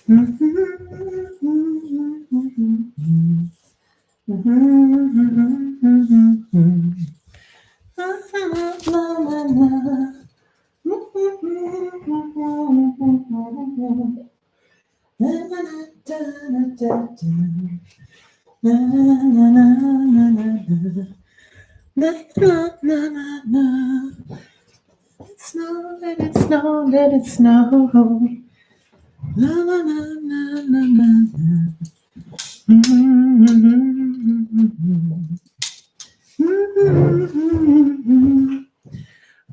Snow, let it snow, let it snow. La, la, la, la, la, la.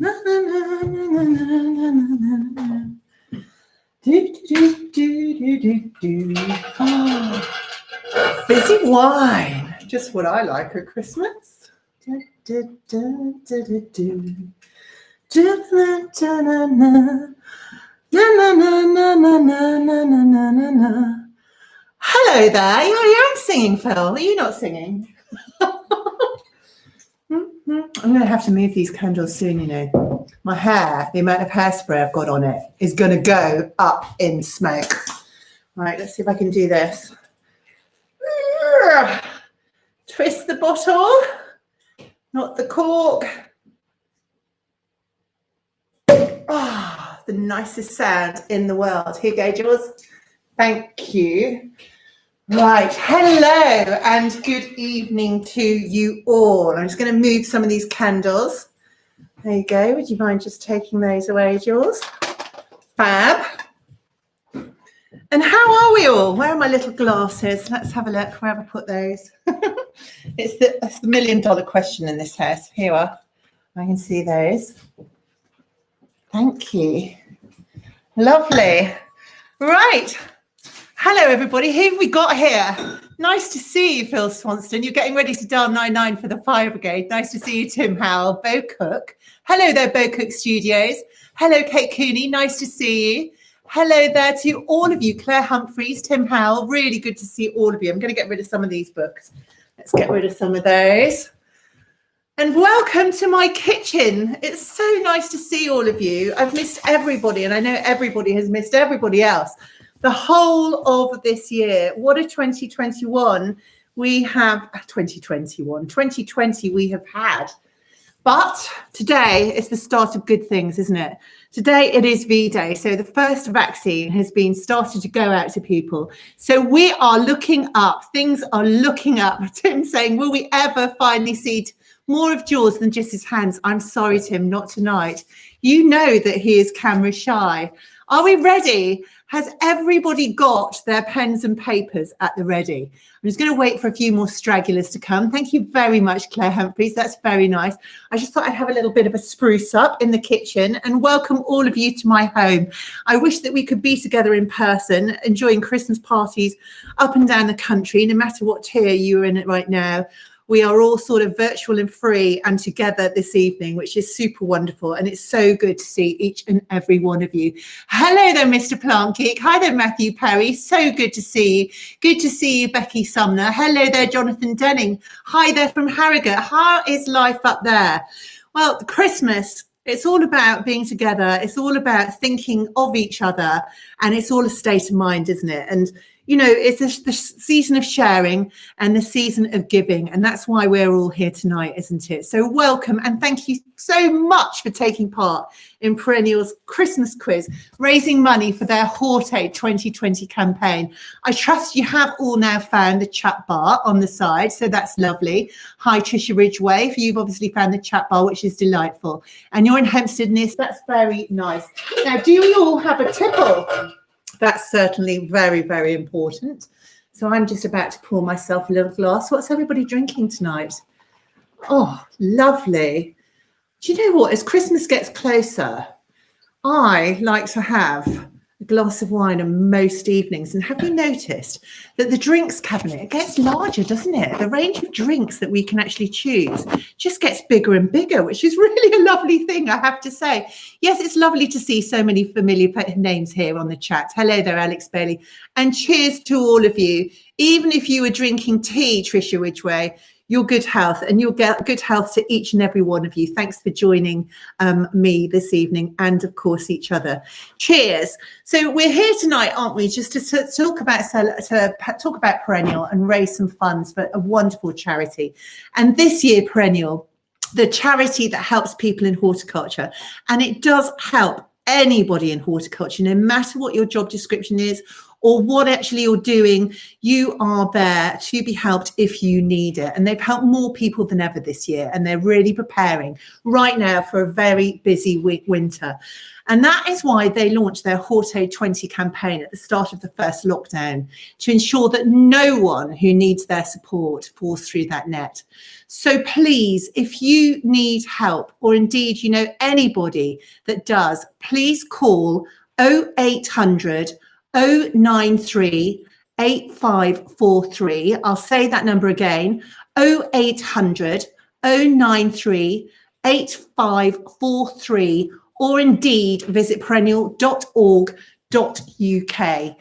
Na, na, na, na, na, na, na, na. Do, do, do, do, do, do. Oh, fizzy wine, just what I like at Christmas. Da, da, da, da, da, do. Da, da, da, da, da. Na, na, na, na, na, na, na, na, na, na. Hello there. You're singing, Phil. Are you not singing? I'm going to have to move these candles soon, you know. My hair, the amount of hairspray I've got on it is going to go up in smoke. Right, let's see if I can do this. Twist the bottle, not the cork. Ah, the nicest sound in the world. Here you go, Jules. Thank you. Right, hello and good evening to you all. I'm just going to move some of these candles. There you go. Would you mind just taking those away, Jules? Fab. And how are we all? Where are my little glasses? Let's have a look. Where have I put those? It's the $1 million question in this house. Here you are. I can see those. Thank you. Lovely. Right. Hello, everybody. Who have we got here? Nice to see you, Phil Swanston. You're getting ready to dial 99 for the fire brigade. Nice to see you, Tim Howell, Bo Cook. Hello there, Bo Cook Studios. Hello, Kate Cooney. Nice to see you. Hello there to all of you, Claire Humphreys, Tim Howell. Really good to see all of you. I'm going to get rid of some of these books. Let's get rid of some of those. And welcome to my kitchen. It's so nice to see all of you. I've missed everybody, and I know everybody has missed everybody else. The whole of this year, what a 2021 we have, 2020 we have had. But today is the start of good things, isn't it? Today it is V-Day. So the first vaccine has been started to go out to people. So we are looking up, things are looking up. Tim saying, will we ever finally see more of Jules than just his hands? I'm sorry, Tim, not tonight. You know that he is camera shy. Are we ready? Has everybody got their pens and papers at the ready? I'm just going to wait for a few more stragglers to come. Thank you very much, Claire Humphreys. That's very nice. I just thought I'd have a little bit of a spruce up in the kitchen and welcome all of you to my home. I wish that we could be together in person, enjoying Christmas parties up and down the country, no matter what tier you're in it right now. We are all sort of virtual and free and together this evening, which is super wonderful. And it's so good to see each and every one of you. Hello there, Mr. Plant Geek. Hi there, Matthew Perry. So good to see you. Good to see you, Becky Sumner. Hello there, Jonathan Denning. Hi there from Harrogate. How is life up there? Well, Christmas, it's all about being together. It's all about thinking of each other. And it's all a state of mind, isn't it? And you know, it's the season of sharing and the season of giving. And that's why we're all here tonight, isn't it? So welcome. And thank you so much for taking part in Perennial's Christmas quiz, raising money for their Horte 2020 campaign. I trust you have all now found the chat bar on the side. So that's lovely. Hi, Trisha Ridgway. You've obviously found the chat bar, which is delightful. And you're in Hempstead, Nis. That's very nice. Now, do you all have a tipple? That's certainly very, very important. So I'm just about to pour myself a little glass. What's everybody drinking tonight? Oh, lovely. Do you know what? As Christmas gets closer, I like to have a glass of wine on most evenings. And have you noticed that the drinks cabinet gets larger, doesn't it? The range of drinks that we can actually choose just gets bigger and bigger, which is really a lovely thing, I have to say. Yes, it's lovely to see so many familiar names here on the chat. Hello there, Alex Bailey. And cheers to all of you. Even if you were drinking tea, Trisha Ridgway, your good health, and you'll get good health to each and every one of you. Thanks for joining me this evening, and of course each other. Cheers. So we're here tonight, aren't we, just to talk about Perennial and raise some funds for a wonderful charity. And this year, Perennial, the charity that helps people in horticulture, and it does help anybody in horticulture, no matter what your job description is or what actually you're doing, you are there to be helped if you need it. And they've helped more people than ever this year, and they're really preparing right now for a very busy winter. And that is why they launched their Horto 20 campaign at the start of the first lockdown, to ensure that no one who needs their support falls through that net. So please, if you need help, or indeed you know anybody that does, please call 0800 093 8543. I'll say that number again, 0800 093 8543, or indeed visit perennial.org.uk.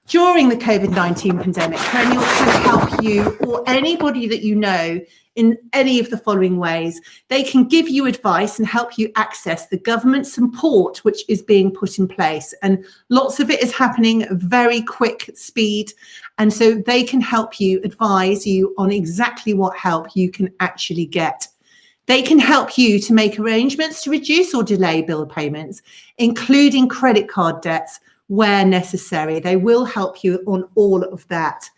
During the COVID-19 pandemic, Perennial can help you or anybody that you know in any of the following ways. They can give you advice and help you access the government support which is being put in place. And lots of it is happening at very quick speed. And so they can help you, advise you on exactly what help you can actually get. They can help you to make arrangements to reduce or delay bill payments, including credit card debts where necessary. They will help you on all of that.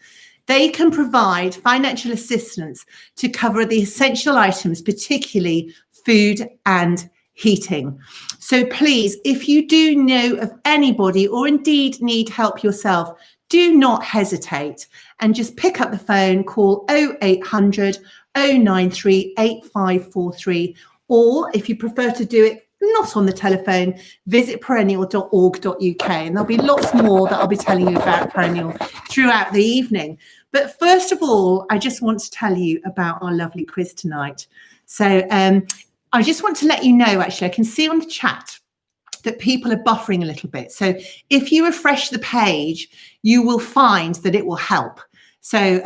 They can provide financial assistance to cover the essential items, particularly food and heating. So please, if you do know of anybody or indeed need help yourself, do not hesitate and just pick up the phone, call 0800 093 8543, or if you prefer to do it not on the telephone, visit perennial.org.uk, and there'll be lots more that I'll be telling you about Perennial throughout the evening. But first of all, I just want to tell you about our lovely quiz tonight. So I just want to let you know, actually, I can see on the chat that people are buffering a little bit. So if you refresh the page, you will find that it will help. So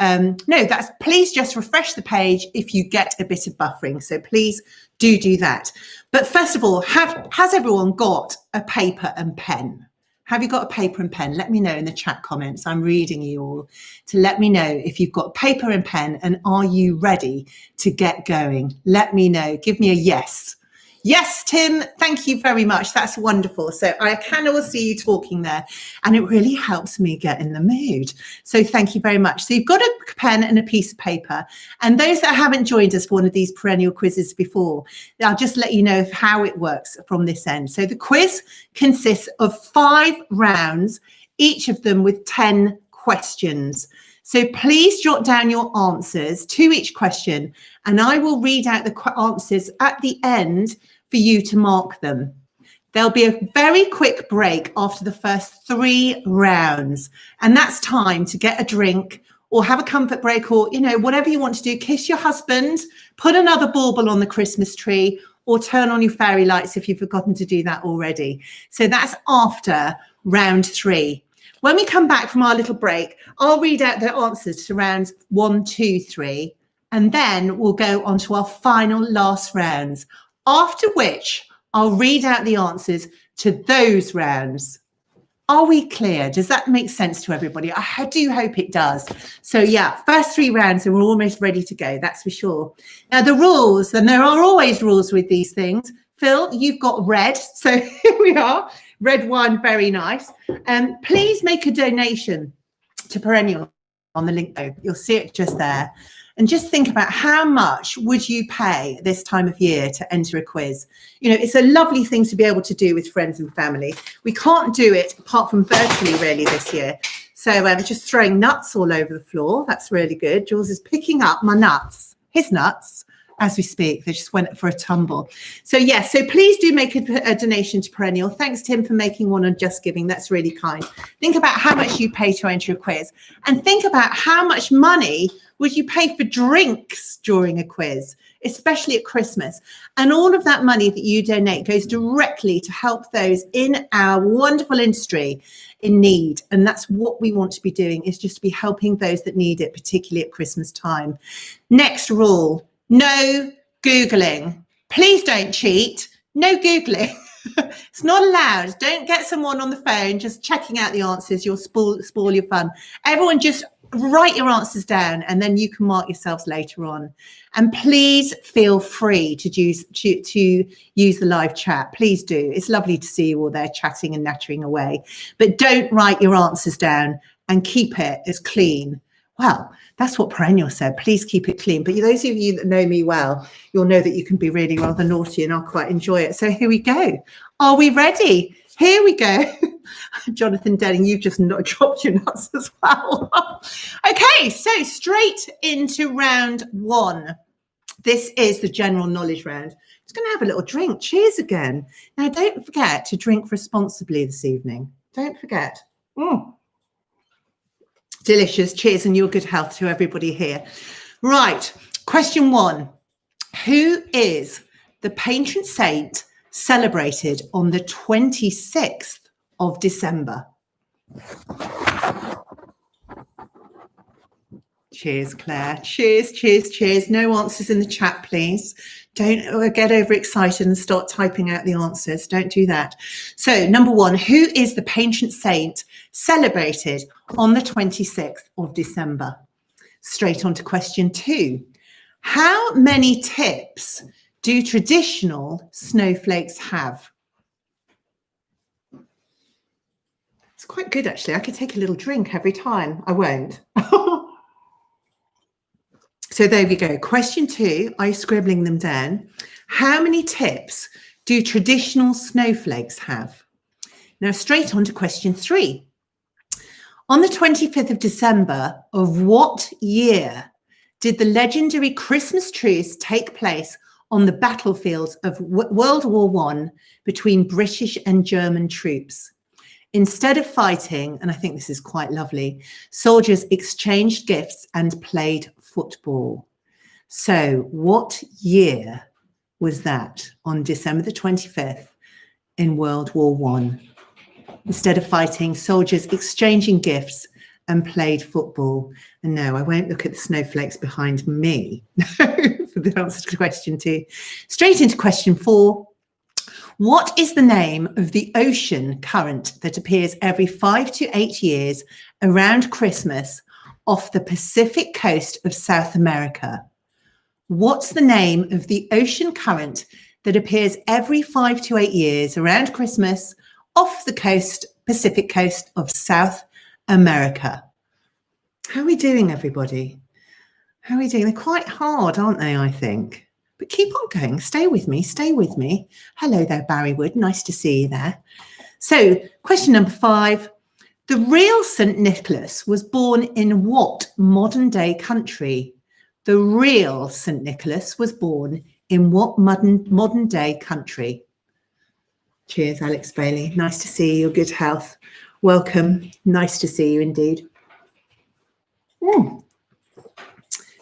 please just refresh the page if you get a bit of buffering. So please do that. But first of all, has everyone got a paper and pen? Have you got a paper and pen? Let me know in the chat comments. I'm reading you all to let me know if you've got paper and pen, and are you ready to get going? Let me know. Give me a yes. Yes, Tim, thank you very much. That's wonderful. So I can all see you talking there, and it really helps me get in the mood. So thank you very much. So you've got a pen and a piece of paper. And those that haven't joined us for one of these Perennial quizzes before, I'll just let you know of how it works from this end. So the quiz consists of 5 rounds, each of them with 10 questions. So please jot down your answers to each question, and I will read out the answers at the end for you to mark them. There'll be a very quick break after the first 3 rounds, and that's time to get a drink or have a comfort break, or, you know, whatever you want to do. Kiss your husband, put another bauble on the Christmas tree, or turn on your fairy lights if you've forgotten to do that already. So that's after round 3. When we come back from our little break, I'll read out the answers to rounds 1, 2, 3, and then we'll go on to our final last rounds, after which I'll read out the answers to those rounds. Are we clear? Does that make sense to everybody? I do hope it does. So yeah, first 3 rounds and we're almost ready to go, that's for sure. Now the rules, and there are always rules with these things. Phil, you've got red, so here we are. Red wine, very nice. Please make a donation to Perennial on the link though. You'll see it just there. And just think about how much would you pay this time of year to enter a quiz. You know, it's a lovely thing to be able to do with friends and family. We can't do it apart from virtually really this year. So just throwing nuts all over the floor. That's really good. Jules is picking up my nuts, his nuts, as we speak. They just went for a tumble. So yes, so please do make a donation to Perennial. Thanks, Tim, for making one on Just Giving. That's really kind. Think about how much you pay to enter a quiz, and think about how much money would you pay for drinks during a quiz. especially at Christmas. And all of that money that you donate goes directly to help those in our wonderful industry in need. And that's what we want to be doing, is just to be helping those that need it, particularly at Christmas time. Next rule, no Googling. Please don't cheat. No Googling. It's not allowed. Don't get someone on the phone just checking out the answers. You'll spoil your fun. Everyone just write your answers down, and then you can mark yourselves later on. And please feel free to use the live chat. Please do. It's lovely to see you all there chatting and nattering away. But don't write your answers down, and keep it as clean. Well, that's what Perennial said. Please keep it clean. But those of you that know me well, you'll know that you can be really rather naughty, and I'll quite enjoy it. So here we go. Are we ready? Here we go. Jonathan Denning, you've just not dropped your nuts as well. Okay, so straight into round one. This is the general knowledge round. I'm just going to have a little drink. Cheers again. Now, don't forget to drink responsibly this evening. Don't forget. Delicious. Cheers and your good health to everybody here. Right. Question one. Who is the patron saint celebrated on the 26th of December? Cheers, Claire. Cheers, cheers, cheers. No answers in the chat, please. Don't get overexcited and start typing out the answers. Don't do that. So, number one, who is the patron saint celebrated on the 26th of December? Straight on to question two. How many tips do traditional snowflakes have? It's quite good, actually. I could take a little drink every time. I won't. So there we go. Question two, are you scribbling them down? How many tips do traditional snowflakes have? Now, straight on to question three. On the 25th of December of what year did the legendary Christmas truce take place on the battlefields of World War I between British and German troops? Instead of fighting, and I think this is quite lovely, soldiers exchanged gifts and played football. So what year was that on December the 25th in World War I? Instead of fighting, soldiers exchanging gifts and played football. And no, I won't look at the snowflakes behind me for the answer to question two. Straight into question four. What is the name of the ocean current that appears every 5 to 8 years around Christmas off the Pacific coast of South America? What's the name of the ocean current that appears every 5 to 8 years around Christmas off the Pacific coast of South America? How are we doing, everybody? How are we doing? They're quite hard, aren't they, I think? But keep on going. Stay with me. Stay with me. Hello there, Barry Wood. Nice to see you there. So, question number five. The real St. Nicholas was born in what modern-day country? The real St. Nicholas was born in what modern-day country? Cheers, Alex Bailey. Nice to see you. Your good health. Welcome. Nice to see you indeed.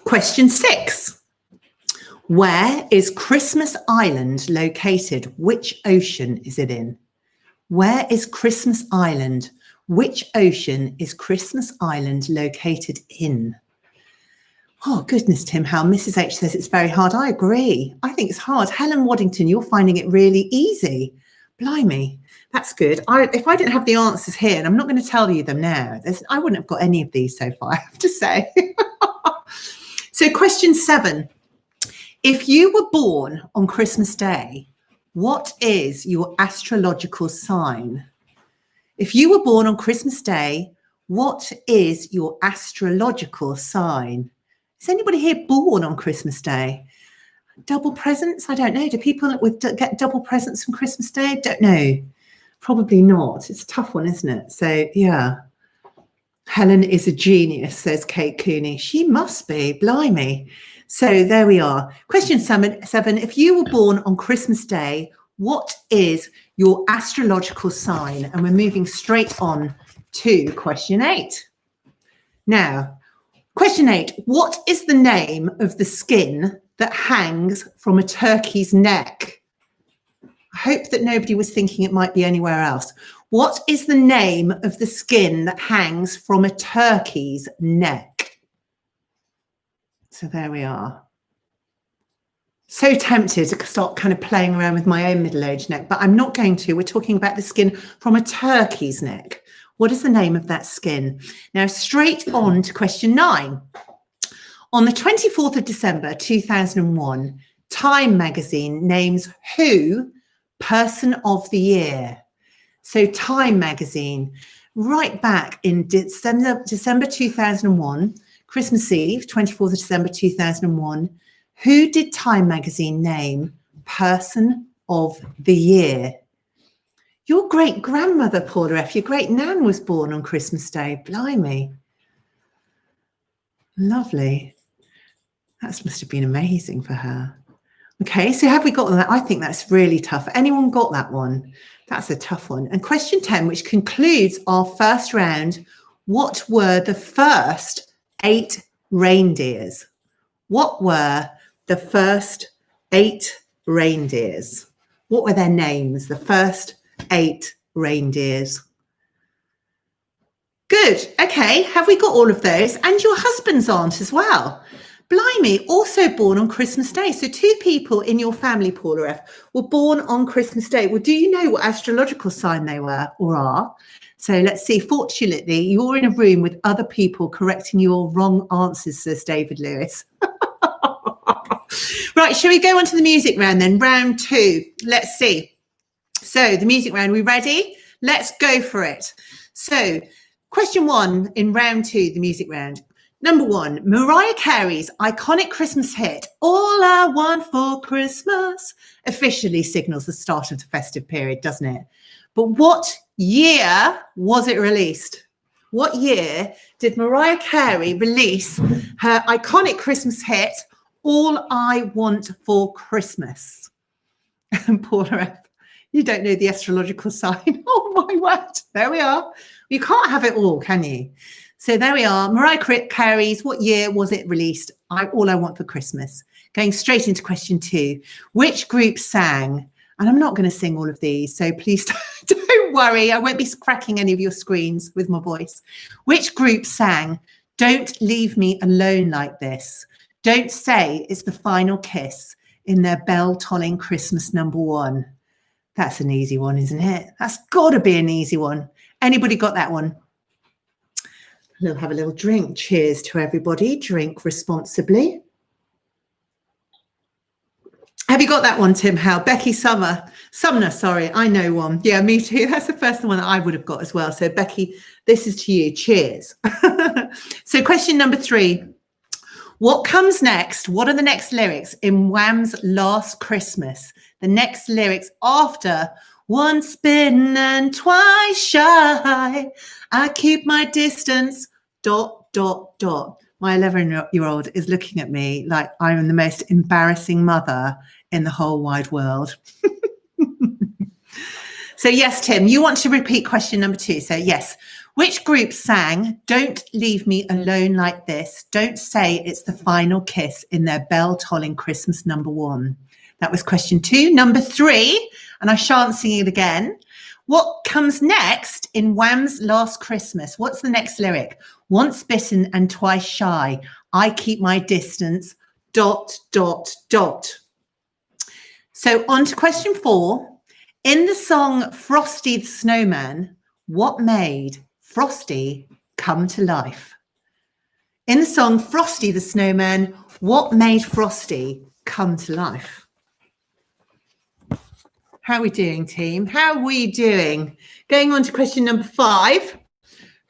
Question six. Where is Christmas Island located? Which ocean is it in? Where is Christmas Island? Which ocean is Christmas Island located in? Oh, goodness, Tim Howe. Mrs. H says it's very hard. I agree. I think it's hard. Helen Waddington, you're finding it really easy. Blimey, that's good. If I didn't have the answers here, and I'm not going to tell you them now, I wouldn't have got any of these so far, I have to say. So question seven. If you were born on Christmas Day, what is your astrological sign? If you were born on Christmas Day, what is your astrological sign? Is anybody here born on Christmas Day? Double presents? I don't know. Do people get double presents from Christmas Day? Don't know. Probably not. It's a tough one, isn't it? So, yeah. Helen is a genius, says Kate Cooney. She must be. Blimey. So there we are. Question seven. If you were born on Christmas Day, what is your astrological sign? And we're moving straight on to question eight. Now, question eight. What is the name of the skin that hangs from a turkey's neck? I hope that nobody was thinking it might be anywhere else. What is the name of the skin that hangs from a turkey's neck? So there we are. So tempted to start kind of playing around with my own middle-aged neck, but I'm not going to. We're talking about the skin from a turkey's neck. What is the name of that skin? Now, straight on to question 9. On the 24th of December 2001, Time magazine names who Person of the Year. So Time magazine, right back in December 2001, Christmas Eve, 24th of December 2001, who did Time magazine name Person of the Year? Your great-grandmother, Paula F., your great-nan was born on Christmas Day. Blimey. Lovely. That must have been amazing for her. Okay, so have we got that? I think that's really tough. Anyone got that one? That's a tough one. And question 10, which concludes our first round. What were the first 8 reindeers? What were the first 8 reindeers? What were their names? The first 8 reindeers. Good. Okay. Have we got all of those? And your husband's aunt as well. Blimey, also born on Christmas Day. So 2 people in your family, Paula F., were born on Christmas Day. Well, do you know what astrological sign they were or are? So let's see. Fortunately, you're in a room with other people correcting your wrong answers, says David Lewis. Right. Shall we go on to the music round then? Round 2. Let's see. So the music round, we ready? Let's go for it. So question 1 in round 2, the music round. Number 1, Mariah Carey's iconic Christmas hit, All I Want for Christmas, officially signals the start of the festive period, doesn't it? But what year was it released? What year did Mariah Carey release her iconic Christmas hit, All I Want for Christmas? And Paula F., you don't know the astrological sign. Oh, my word. There we are. You can't have it all, can you? So there we are. Mariah Carey's, what year was it released? All I Want for Christmas. Going straight into question 2. Which group sang? And I'm not going to sing all of these, so please don't worry. I won't be cracking any of your screens with my voice. Which group sang, Don't Leave Me Alone Like This? Don't Say It's the Final Kiss in their bell-tolling Christmas number 1. That's an easy one, isn't it? That's got to be an easy one. Anybody got that one? We'll have a little drink. Cheers to everybody. Drink responsibly. Have you got that one, Tim Howe? Becky Sumner, sorry. I know one. Yeah, me too. That's the first one that I would have got as well. So Becky, this is to you. Cheers. So question number 3. What comes next? What are the next lyrics in Wham's Last Christmas? The next lyrics after once bitten and twice shy, I keep my distance, ... My 11-year-old is looking at me like I am the most embarrassing mother in the whole wide world. So yes, Tim, you want to repeat question number 2. So yes, which group sang Don't Leave Me Alone Like This? Don't Say It's the Final Kiss in their bell-tolling Christmas number 1. That was question 2. Number 3, and I shan't sing it again. What comes next in Wham's Last Christmas? What's the next lyric? Once bitten and twice shy, I keep my distance, ... So on to question 4. In the song Frosty the Snowman, what made Frosty come to life? In the song Frosty the Snowman, what made Frosty come to life? How are we doing, team? How are we doing? Going on to question number 5.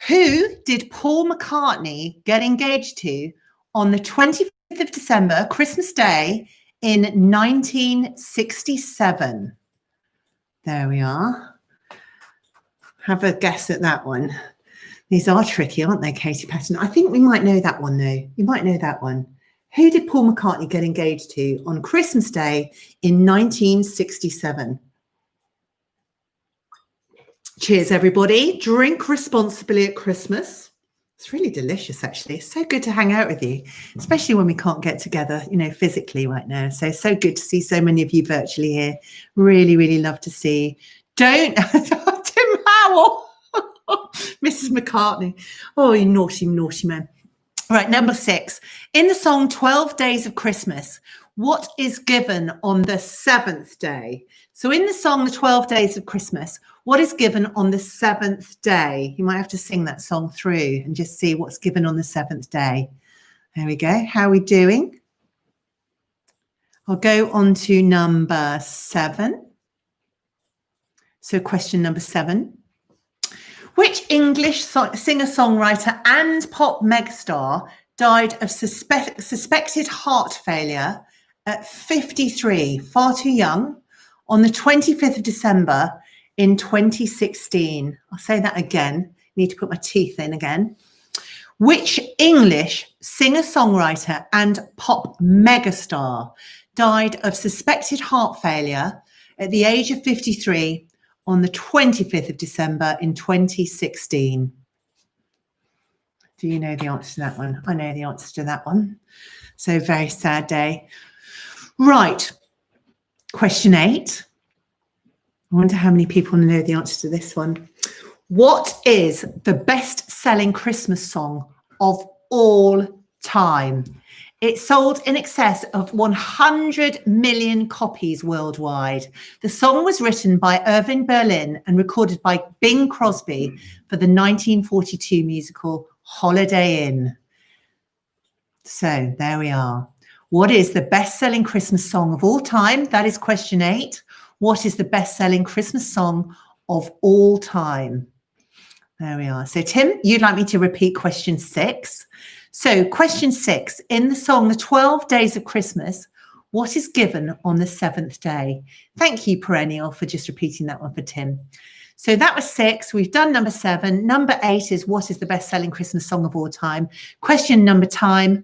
Who did Paul McCartney get engaged to on the 25th of December, Christmas Day, in 1967? There we are. Have a guess at that one. These are tricky, aren't they, Katie Patton? I think we might know that one, though. You might know that one. Who did Paul McCartney get engaged to on Christmas Day in 1967? Cheers, everybody. Drink responsibly at Christmas. It's really delicious, actually. It's so good to hang out with you, especially when we can't get together, physically right now. So good to see so many of you virtually here. Really, really love to see. Don't, Tim Howell, Mrs. McCartney. Oh, you naughty, naughty man. Right, number 6. In the song 12 Days of Christmas, what is given on the 7th day? So in the song, the 12 Days of Christmas, what is given on the 7th day? You might have to sing that song through and just see what's given on the 7th day. There we go. How are we doing? I'll go on to number 7. So question number 7. Which English singer-songwriter and pop megastar died of suspected heart failure at 53, far too young, on the 25th of December in 2016? I'll say that again. Need to put my teeth in again. Which English singer-songwriter and pop megastar died of suspected heart failure at the age of 53 on the 25th of December in 2016? Do you know the answer to that one? I know the answer to that one. So very sad day. Right. Question 8. I wonder how many people know the answer to this one. What is the best-selling Christmas song of all time? It sold in excess of 100 million copies worldwide. The song was written by Irving Berlin and recorded by Bing Crosby for the 1942 musical Holiday Inn. So there we are. What is the best-selling Christmas song of all time? That is question 8. What is the best-selling Christmas song of all time? There we are. So Tim, you'd like me to repeat question 6. So question 6, in the song, The 12 Days of Christmas, what is given on the 7th day? Thank you, Perennial, for just repeating that one for Tim. So that was 6. We've done number 7. Number 8 is what is the best-selling Christmas song of all time? Question number 9,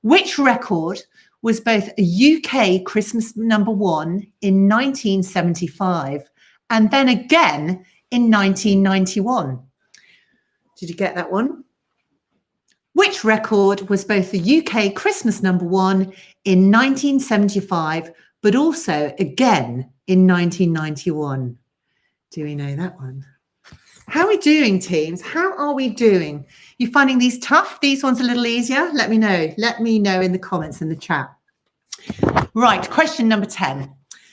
which record was both a UK Christmas number 1 in 1975 and then again in 1991? Did you get that one? Which record was both the UK Christmas number 1 in 1975, but also again in 1991? Do we know that one? How are we doing, teams? How are we doing? You finding these tough? These ones a little easier? Let me know. Let me know in the comments in the chat. Right, question number 10.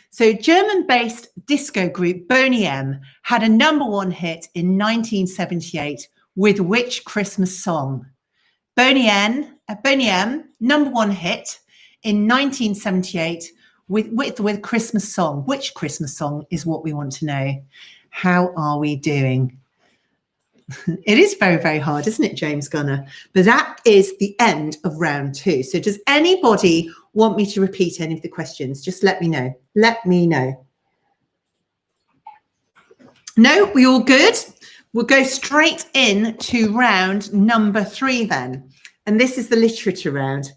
So German-based disco group Boney M had a number 1 hit in 1978 with which Christmas song? Boney M, number 1 hit in 1978 with Christmas song. Which Christmas song is what we want to know? How are we doing? It is very, very hard, isn't it, James Gunner? But that is the end of round 2. So does anybody want me to repeat any of the questions? Just let me know. Let me know. No, we all good? We'll go straight in to round number 3 then. And this is the literature round.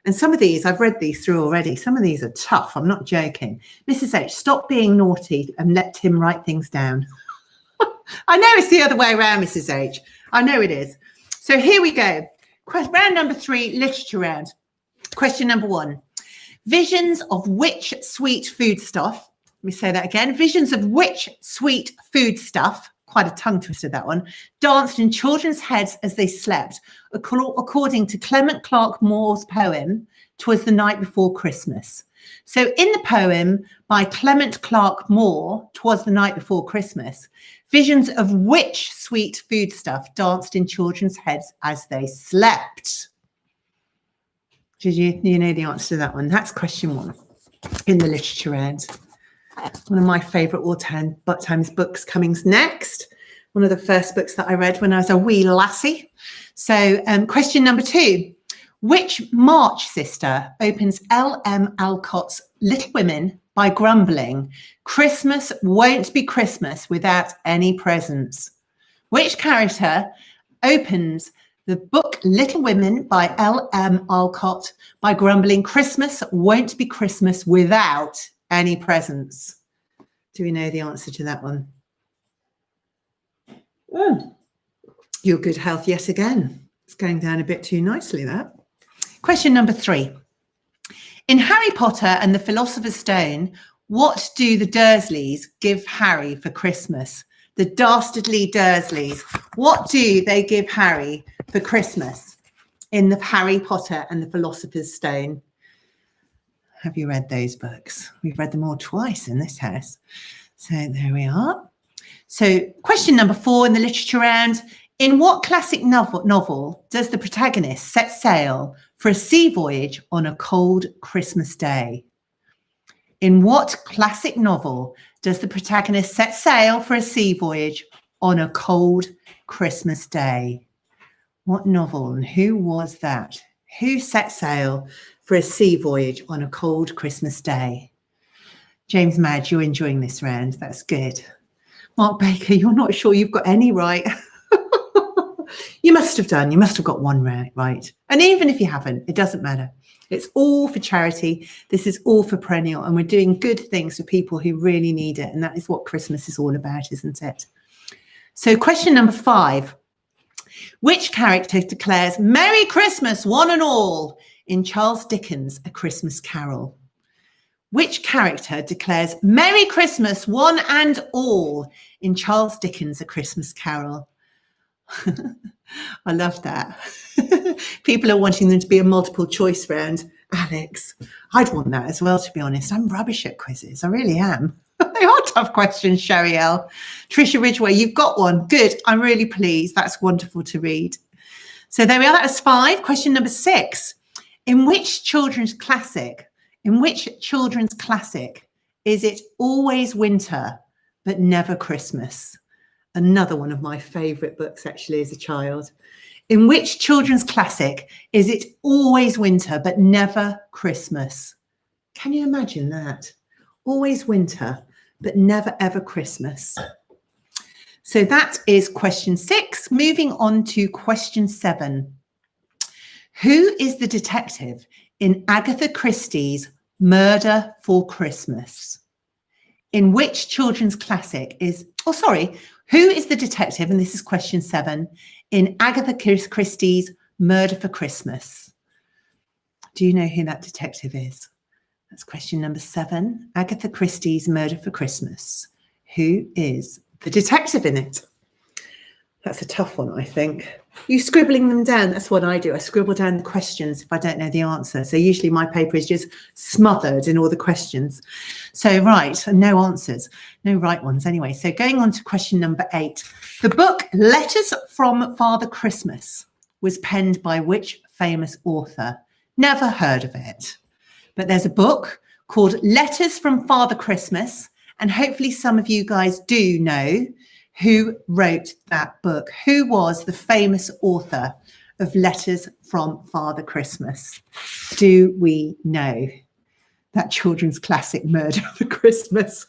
And some of these, I've read these through already. Some of these are tough. I'm not joking. Mrs. H, stop being naughty and let Tim write things down. I know it's the other way around, Mrs. H. I know it is. So here we go. Round number 3, literature round. Question number 1. Visions of which sweet foodstuff, let me say that again. Visions of which sweet foodstuff, quite a tongue twister that one, danced in children's heads as they slept, according to Clement Clarke Moore's poem, "'Twas the Night Before Christmas." So in the poem by Clement Clarke Moore, "'Twas the Night Before Christmas," visions of which sweet foodstuff danced in children's heads as they slept? Did you know the answer to that one? That's question 1 in the literature round. One of my favourite all-time books coming next. One of the first books that I read when I was a wee lassie. So question number 2. Which March sister opens L.M. Alcott's Little Women by grumbling, "Christmas won't be Christmas without any presents"? Which character opens the book Little Women by L.M. Alcott by grumbling, "Christmas won't be Christmas without any presents"? Do we know the answer to that one? your good health yet again. It's going down a bit too nicely, that. Question number 3. In Harry Potter and the Philosopher's Stone, what do the Dursleys give Harry for Christmas? The dastardly Dursleys. What do they give Harry for Christmas in the Harry Potter and the Philosopher's Stone? Have you read those books? We've read them all twice in this house. So there we are. So question number 4 in the literature round. In what classic novel does the protagonist set sail for a sea voyage on a cold Christmas day? In what classic novel does the protagonist set sail for a sea voyage on a cold Christmas day? What novel and who was that? Who set sail for a sea voyage on a cold Christmas day? James Madge, you're enjoying this round. That's good. Mark Baker, you're not sure you've got any right. You must have done. You must have got one right. And even if you haven't, it doesn't matter. It's all for charity. This is all for Perennial. And we're doing good things for people who really need it. And that is what Christmas is all about, isn't it? So question number 5. Which character declares Merry Christmas, one and all, in Charles Dickens' A Christmas Carol? Which character declares Merry Christmas, one and all, in Charles Dickens' A Christmas Carol? I love that. People are wanting them to be a multiple choice round. Alex, I'd want that as well, to be honest. I'm rubbish at quizzes. I really am. They are tough questions, Shariel. Tricia Ridgway, you've got one. Good. I'm really pleased. That's wonderful to read. So there we are. That was 5. Question number 6. In which children's classic is it always winter but never Christmas? Another one of my favourite books, actually, as a child. In which children's classic is it always winter but never Christmas? Can you imagine that? Always winter but never ever Christmas. So that is question 6. Moving on to question 7. Who is the detective in Agatha Christie's Murder for Christmas? In which children's classic is, who is the detective, and this is question 7, in Agatha Christie's Murder for Christmas? Do you know who that detective is? That's question number 7, Agatha Christie's Murder for Christmas. Who is the detective in it? That's a tough one, I think. You scribbling them down, that's what I do. I scribble down the questions if I don't know the answer. So usually my paper is just smothered in all the questions. So right, no answers, no right ones anyway. So going on to question number 8. The book Letters from Father Christmas was penned by which famous author? Never heard of it. But there's a book called Letters from Father Christmas. And hopefully some of you guys do know who wrote that book. Who was the famous author of Letters from Father Christmas? Do we know? That children's classic, Murder for Christmas,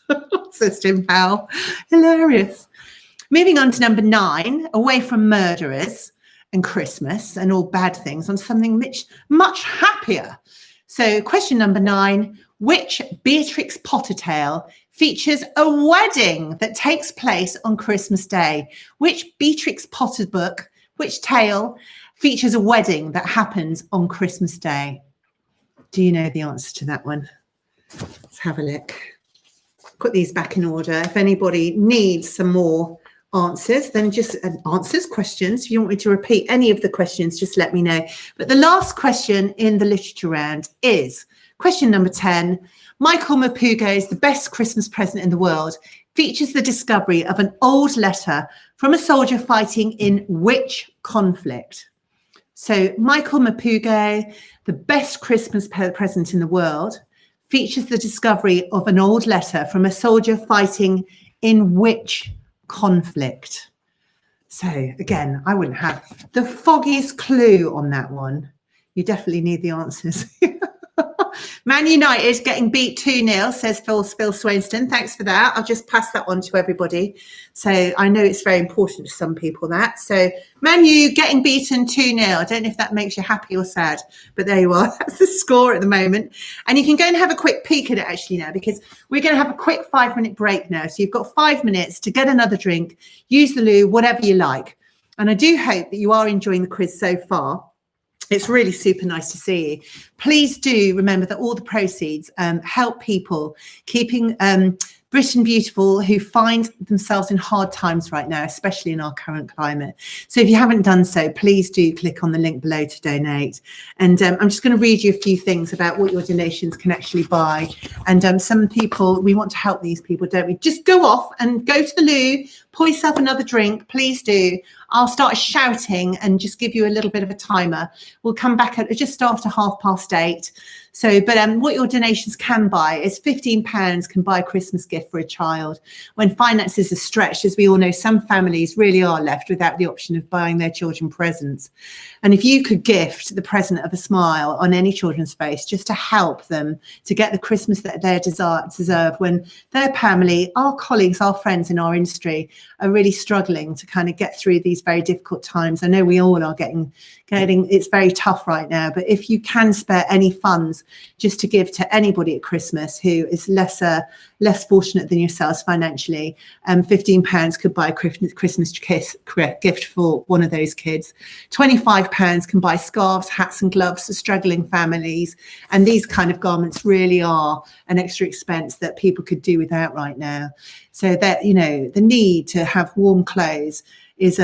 says Tim Powell. Hilarious. Moving on to number 9, away from murderers and Christmas and all bad things, on something much happier. So question number 9, which Beatrix Potter tale features a wedding that takes place on Christmas Day? Which Beatrix Potter book, which tale features a wedding that happens on Christmas Day? Do you know the answer to that one? Let's have a look. Put these back in order. If anybody needs some more answers, then just questions. If you want me to repeat any of the questions, just let me know. But the last question in the literature round is question number 10. Michael Mapugo's The Best Christmas Present in the World features the discovery of an old letter from a soldier fighting in which conflict? So Michael Mapugo, The Best Christmas Present in the World, features the discovery of an old letter from a soldier fighting in which conflict? So again, I wouldn't have the foggiest clue on that one. You definitely need the answers. Man United getting beat 2-0, says Phil Swainston. Thanks for that. I'll just pass that on to everybody. So I know it's very important to some people, that. So Man U getting beaten 2-0. I don't know if that makes you happy or sad, but there you are. That's the score at the moment. And you can go and have a quick peek at it actually now, because we're going to have a quick 5-minute break now. So you've got 5 minutes to get another drink, use the loo, whatever you like. And I do hope that you are enjoying the quiz so far. It's really super nice to see you. Please do remember that all the proceeds help people keeping Britain beautiful who find themselves in hard times right now, especially in our current climate. So if you haven't done so, please do click on the link below to donate. And I'm just going to read you a few things about what your donations can actually buy. And some people, we want to help these people, don't we? Just go off and go to the loo, pour yourself another drink, please do. I'll start shouting and just give you a little bit of a timer. We'll come back at just after 8:30. So, but what your donations can buy is £15 can buy a Christmas gift for a child. When finances are stretched, as we all know, some families really are left without the option of buying their children presents. And if you could gift the present of a smile on any children's face just to help them to get the Christmas that they deserve when their family, our colleagues, our friends in our industry are really struggling to kind of get through these very difficult times. I know we all are getting it's very tough right now, but if you can spare any funds just to give to anybody at Christmas who is less fortunate than yourselves financially, £15 could buy a Christmas gift for one of those kids. £25 can buy scarves, hats and gloves for struggling families, and these kind of garments really are an extra expense that people could do without right now. So that, you know, the need to have warm clothes is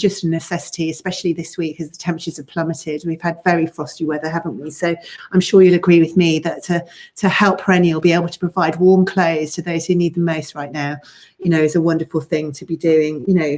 just a necessity, especially this week as the temperatures have plummeted. We've had very frosty weather, haven't we? So I'm sure you'll agree with me that to help Perennial be able to provide warm clothes to those who need them most right now, you know, is a wonderful thing to be doing. You know,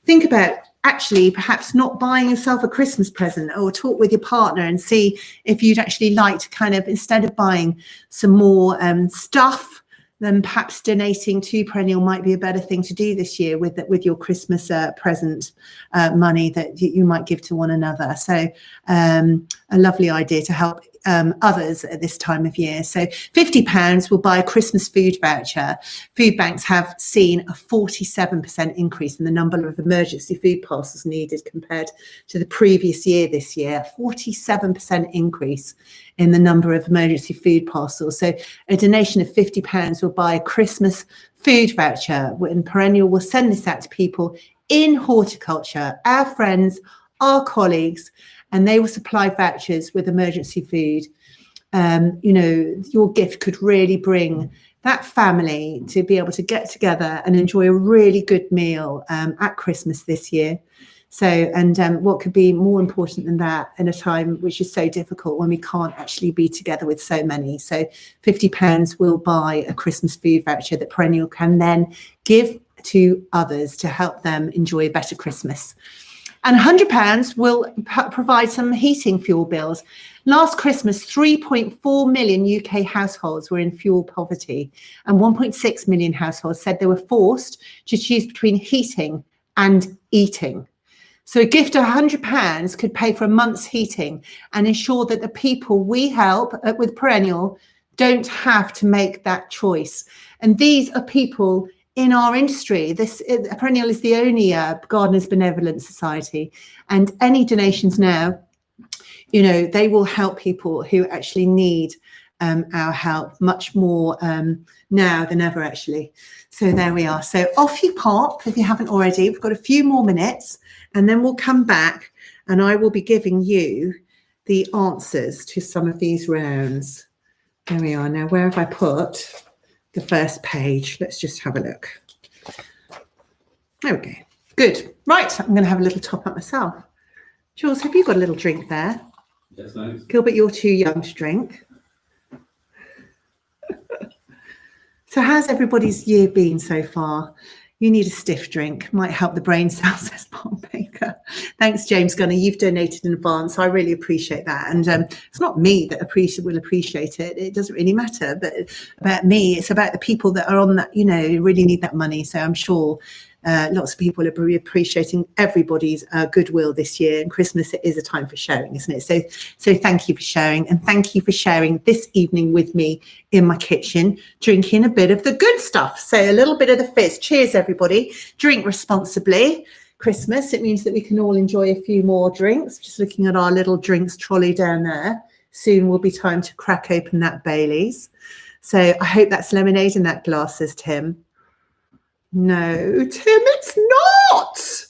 think about actually perhaps not buying yourself a Christmas present, or talk with your partner and see if you'd actually like to kind of, instead of buying some more stuff, then perhaps donating to Perennial might be a better thing to do this year with your Christmas present money that you might give to one another. So a lovely idea to help others at this time of year. So £50 will buy a Christmas food voucher. Food banks have seen a 47% increase in the number of emergency food parcels needed compared to the previous year this year. 47% increase in the number of emergency food parcels. So a donation of £50 will buy a Christmas food voucher, and Perennial will send this out to people in horticulture, our friends, our colleagues, and they will supply vouchers with emergency food. You know, your gift could really bring that family to be able to get together and enjoy a really good meal at Christmas this year. So, and what could be more important than that in a time which is so difficult when we can't actually be together with so many. So £50 will buy a Christmas food voucher that Perennial can then give to others to help them enjoy a better Christmas. And £100 will provide some heating fuel bills. Last Christmas, 3.4 million UK households were in fuel poverty, and 1.6 million households said they were forced to choose between heating and eating. So a gift of £100 could pay for a month's heating and ensure that the people we help with Perennial don't have to make that choice. And these are people in our industry. Perennial is the only Gardeners Benevolent Society, and any donations now, you know, they will help people who actually need our help much more now than ever, actually. So there we are. So off you pop if you haven't already. We've got a few more minutes, and then we'll come back and I will be giving you the answers to some of these rounds. There we are. Now, where have I put the first page? Let's just have a look. There we go. Good. Right. I'm going to have a little top up myself. Jules, have you got a little drink there? Yes, thanks. Gilbert, you're too young to drink. So how's everybody's year been so far? You need a stiff drink. Might help the brain cells, says Paul Baker. Thanks, James Gunner. You've donated in advance. I really appreciate that. And it's not me that will appreciate it. It doesn't really matter. But about me, it's about the people that are on that, you know, really need that money. So I'm sure lots of people are really appreciating everybody's goodwill this year. And Christmas, it is a time for sharing, isn't it? So thank you for sharing. And thank you for sharing this evening with me in my kitchen, drinking a bit of the good stuff. So a little bit of the fizz. Cheers, everybody. Drink responsibly. Christmas, it means that we can all enjoy a few more drinks. Just looking at our little drinks trolley down there. Soon will be time to crack open that Baileys. So I hope that's lemonade in that glass, says Tim. No, Tim, it's not.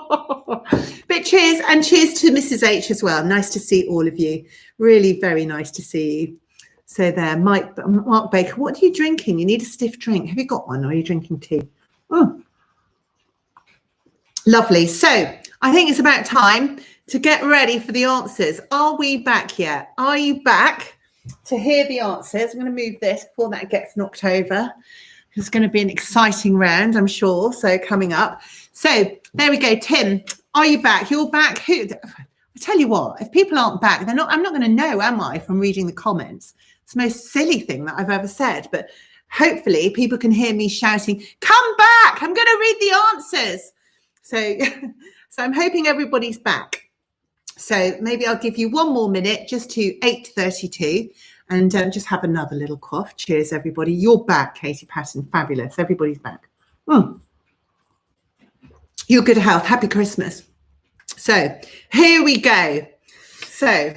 But cheers, and cheers to Mrs. H as well. Nice to see all of you. Really very nice to see you. So there, Mark Baker, what are you drinking? You need a stiff drink. Have you got one, or are you drinking tea? Oh, lovely. So I think it's about time to get ready for the answers. Are we back yet? Are you back to hear the answers? I'm going to move this before that gets knocked over. It's going to be an exciting round, I'm sure. So coming up. So there we go. Tim, are you back? You're back. Who? I tell you what, if people aren't back, I'm not going to know, am I, from reading the comments? It's the most silly thing that I've ever said. But hopefully people can hear me shouting, come back. I'm going to read the answers. So I'm hoping everybody's back. So maybe I'll give you one more minute just to 8:32 and just have another little cough. Cheers, everybody. You're back, Katie Patton. Fabulous. Everybody's back. You're good health. Happy Christmas. So here we go. So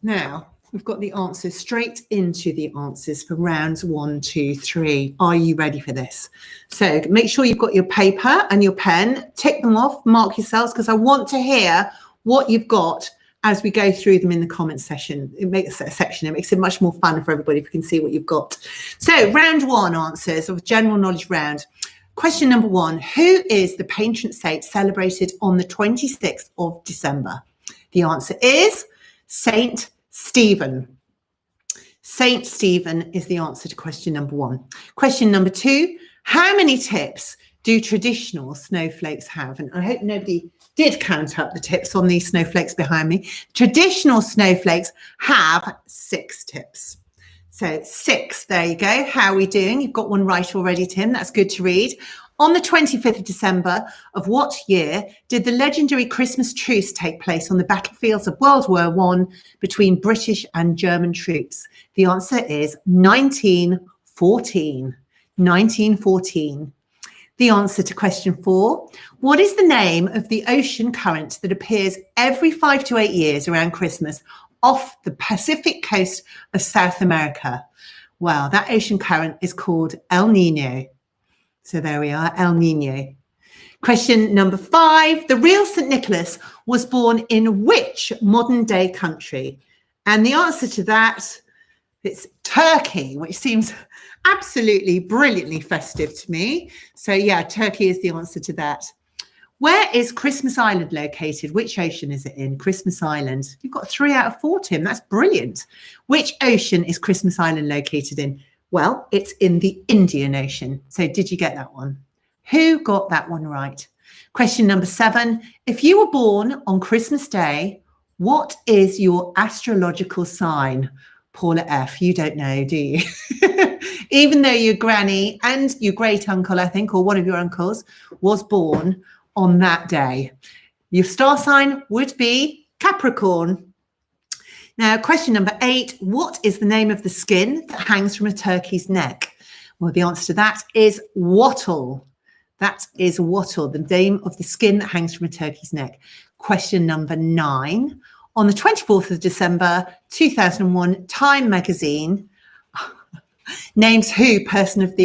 now we've got the answers, straight into the answers for rounds 1, 2, 3. Are you ready for this? So make sure you've got your paper and your pen. Tick them off, mark yourselves, because I want to hear what you've got as we go through them in the comments section. It makes it much more fun for everybody if you can see what you've got. So round 1 answers of general knowledge round. Question number 1, who is the patron saint celebrated on the 26th of December? The answer is Saint Stephen. Saint Stephen is the answer to question number 1. Question number 2, how many tips do traditional snowflakes have? And I hope nobody did count up the tips on these snowflakes behind me. Traditional snowflakes have 6 tips. So 6, there you go. How are we doing? You've got one right already, Tim. That's good to read. On the 25th of December of what year did the legendary Christmas truce take place on the battlefields of World War I between British and German troops? The answer is 1914. 1914. The answer to question 4, what is the name of the ocean current that appears every 5 to 8 years around Christmas off the Pacific coast of South America? Well, that ocean current is called El Nino. So there we are, El Nino. Question number 5, the real St. Nicholas was born in which modern day country? And the answer to that, it's Turkey, which seems absolutely brilliantly festive to me. So yeah, Turkey is the answer to that. Where is Christmas Island located? Which ocean is it in? Christmas Island. You've got 3 out of 4, Tim. That's brilliant. Which ocean is Christmas Island located in? Well, it's in the Indian Ocean. So did you get that one? Who got that one right? Question number 7. If you were born on Christmas Day, what is your astrological sign? Paula F., you don't know, do you? Even though your granny and your great uncle, I think, or one of your uncles, was born on that day. Your star sign would be Capricorn. Now, question number 8, what is the name of the skin that hangs from a turkey's neck? Well, the answer to that is wattle. That is wattle, the name of the skin that hangs from a turkey's neck. Question number 9, on the 24th of December, 2001, Time magazine names who person of the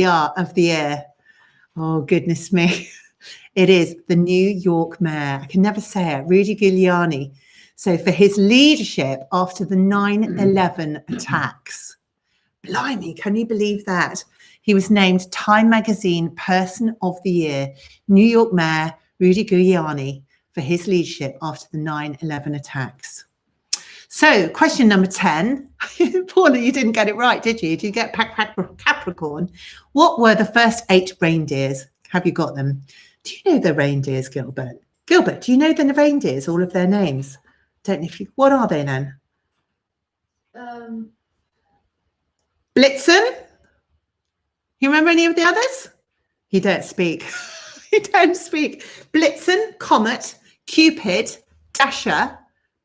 year? Oh, goodness me. It is the New York mayor. I can never say it, Rudy Giuliani. So for his leadership after the 9/11 attacks. Blimey, can you believe that? He was named Time magazine person of the year, New York mayor Rudy Giuliani, for his leadership after the 9/11 attacks. So question number 10. Paula, you didn't get it right, did you? Did you get Capricorn? What were the first 8 reindeers? Have you got them? Do you know the reindeers, Gilbert? Gilbert, do you know the reindeers, all of their names? Don't know if you, what are they then? Blitzen? You remember any of the others? You don't speak. You don't speak. Blitzen, Comet, Cupid, Dasher,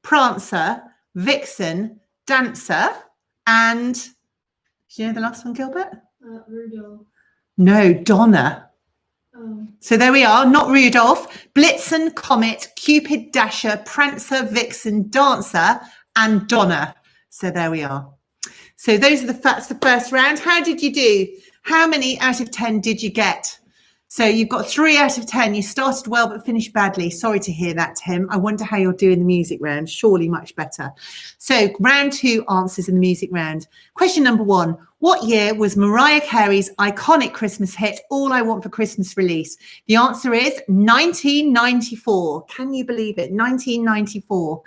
Prancer, Vixen, Dancer, and do you know the last one, Gilbert? Rudolph. No, Donna. Oh. So there we are, not Rudolph. Blitzen, Comet, Cupid, Dasher, Prancer, Vixen, Dancer, and Donna. So there we are. So that's the first round. How did you do? How many out of 10 did you get? So you've got 3 out of 10. You started well but finished badly. Sorry to hear that, Tim. I wonder how you're doing the music round. Surely much better. So round 2 answers in the music round. Question number 1. What year was Mariah Carey's iconic Christmas hit, All I Want for Christmas, released? The answer is 1994. Can you believe it? 1994.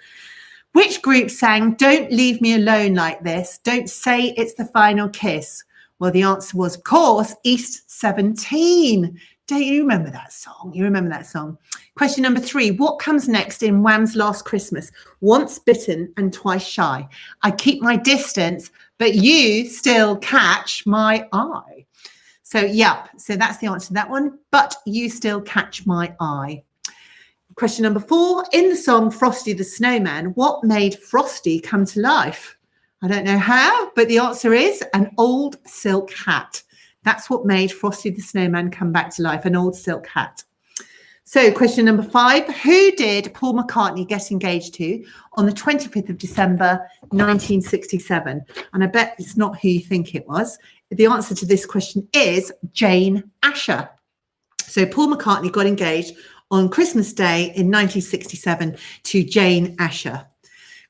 Which group sang Don't Leave Me Alone Like This? Don't Say It's the Final Kiss. Well, the answer was, of course, East 17. Do you remember that song? You remember that song? Question number 3. What comes next in Wham's Last Christmas? Once Bitten and Twice Shy. I keep my distance, but you still catch my eye. So, yep. So that's the answer to that one. But you still catch my eye. Question number 4. In the song Frosty the Snowman, what made Frosty come to life? I don't know how, but the answer is an old silk hat. That's what made Frosty the Snowman come back to life, an old silk hat. So question number 5, who did Paul McCartney get engaged to on the 25th of December, 1967? And I bet it's not who you think it was. The answer to this question is Jane Asher. So Paul McCartney got engaged on Christmas Day in 1967 to Jane Asher.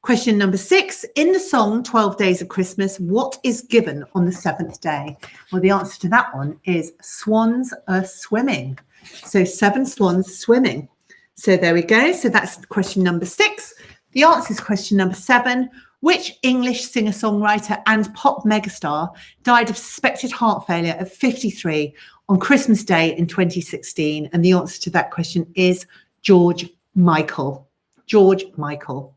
Question number 6, in the song 12 Days of Christmas, what is given on the 7th day? Well, the answer to that one is swans are swimming. So 7 swans swimming. So there we go. So that's question number 6. The answer is question number 7. Which English singer-songwriter and pop megastar died of suspected heart failure at 53 on Christmas Day in 2016? And the answer to that question is George Michael. George Michael.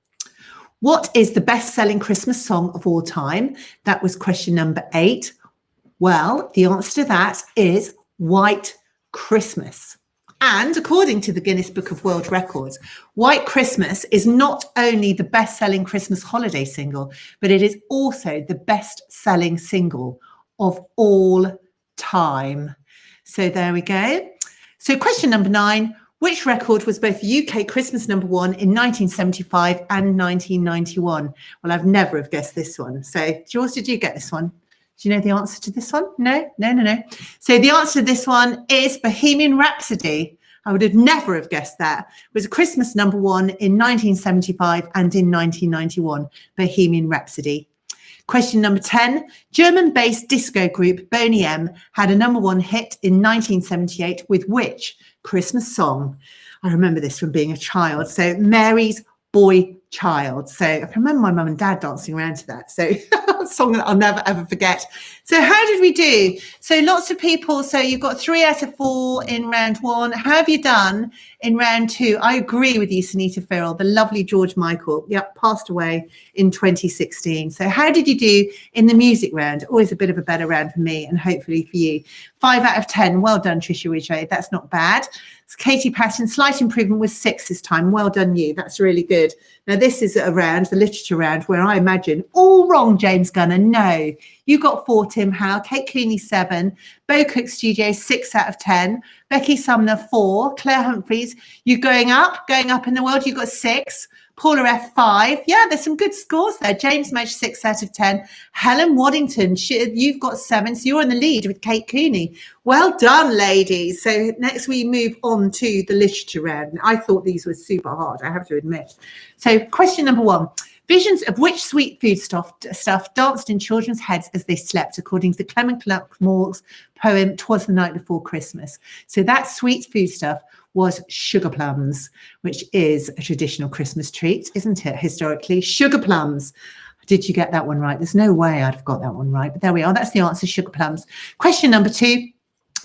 What is the best-selling Christmas song of all time? That was question number 8. Well, the answer to that is White Christmas. And according to the Guinness Book of World Records, White Christmas is not only the best-selling Christmas holiday single, but it is also the best-selling single of all time. So there we go. So question number 9. Which record was both UK Christmas number 1 in 1975 and 1991? Well, I've never have guessed this one. So, Jules, did you get this one? Do you know the answer to this one? No. So the answer to this one is Bohemian Rhapsody. I would have never have guessed that. It was a Christmas number 1 in 1975 and in 1991, Bohemian Rhapsody. Question number 10, German-based disco group Boney M had a number 1 hit in 1978 with which Christmas song? I remember this from being a child. So Mary's Boy Child. So I can remember my mum and dad dancing around to that. So a song that I'll never, ever forget. So how did we do? So lots of people. So you've got 3 out of 4 in round 1. How have you done in round 2? I agree with you, Sunita Farrell, the lovely George Michael. Yep, passed away in 2016. So how did you do in the music round? Always a bit of a better round for me and hopefully for you. 5 out of 10. Well done, Trisha Ridgway. That's not bad. It's Katie Patton, slight improvement with 6 this time. Well done, you. That's really good. Now, this is a round, the literature round, where I imagine all wrong, James Gunner. No, you got 4, Tim Howe, Kate Cooney 7, Bo Cook Studio 6 out of 10, Becky Sumner 4, Claire Humphreys, you going up in the world, you got 6. Paula F 5. Yeah, there's some good scores there. James Medge 6 out of 10. Helen Waddington, you've got 7. So you're in the lead with Kate Cooney. Well done, ladies. So next we move on to the literature round. I thought these were super hard, I have to admit. So question number 1. Visions of which sweet food stuff danced in children's heads as they slept, according to the Clement Clarke Moore's poem, 'Twas the Night Before Christmas. So that sweet food stuff was sugar plums, which is a traditional Christmas treat, isn't it? Historically, sugar plums. Did you get that one right? There's no way I'd have got that one right, but there we are. That's the answer, sugar plums. Question number 2.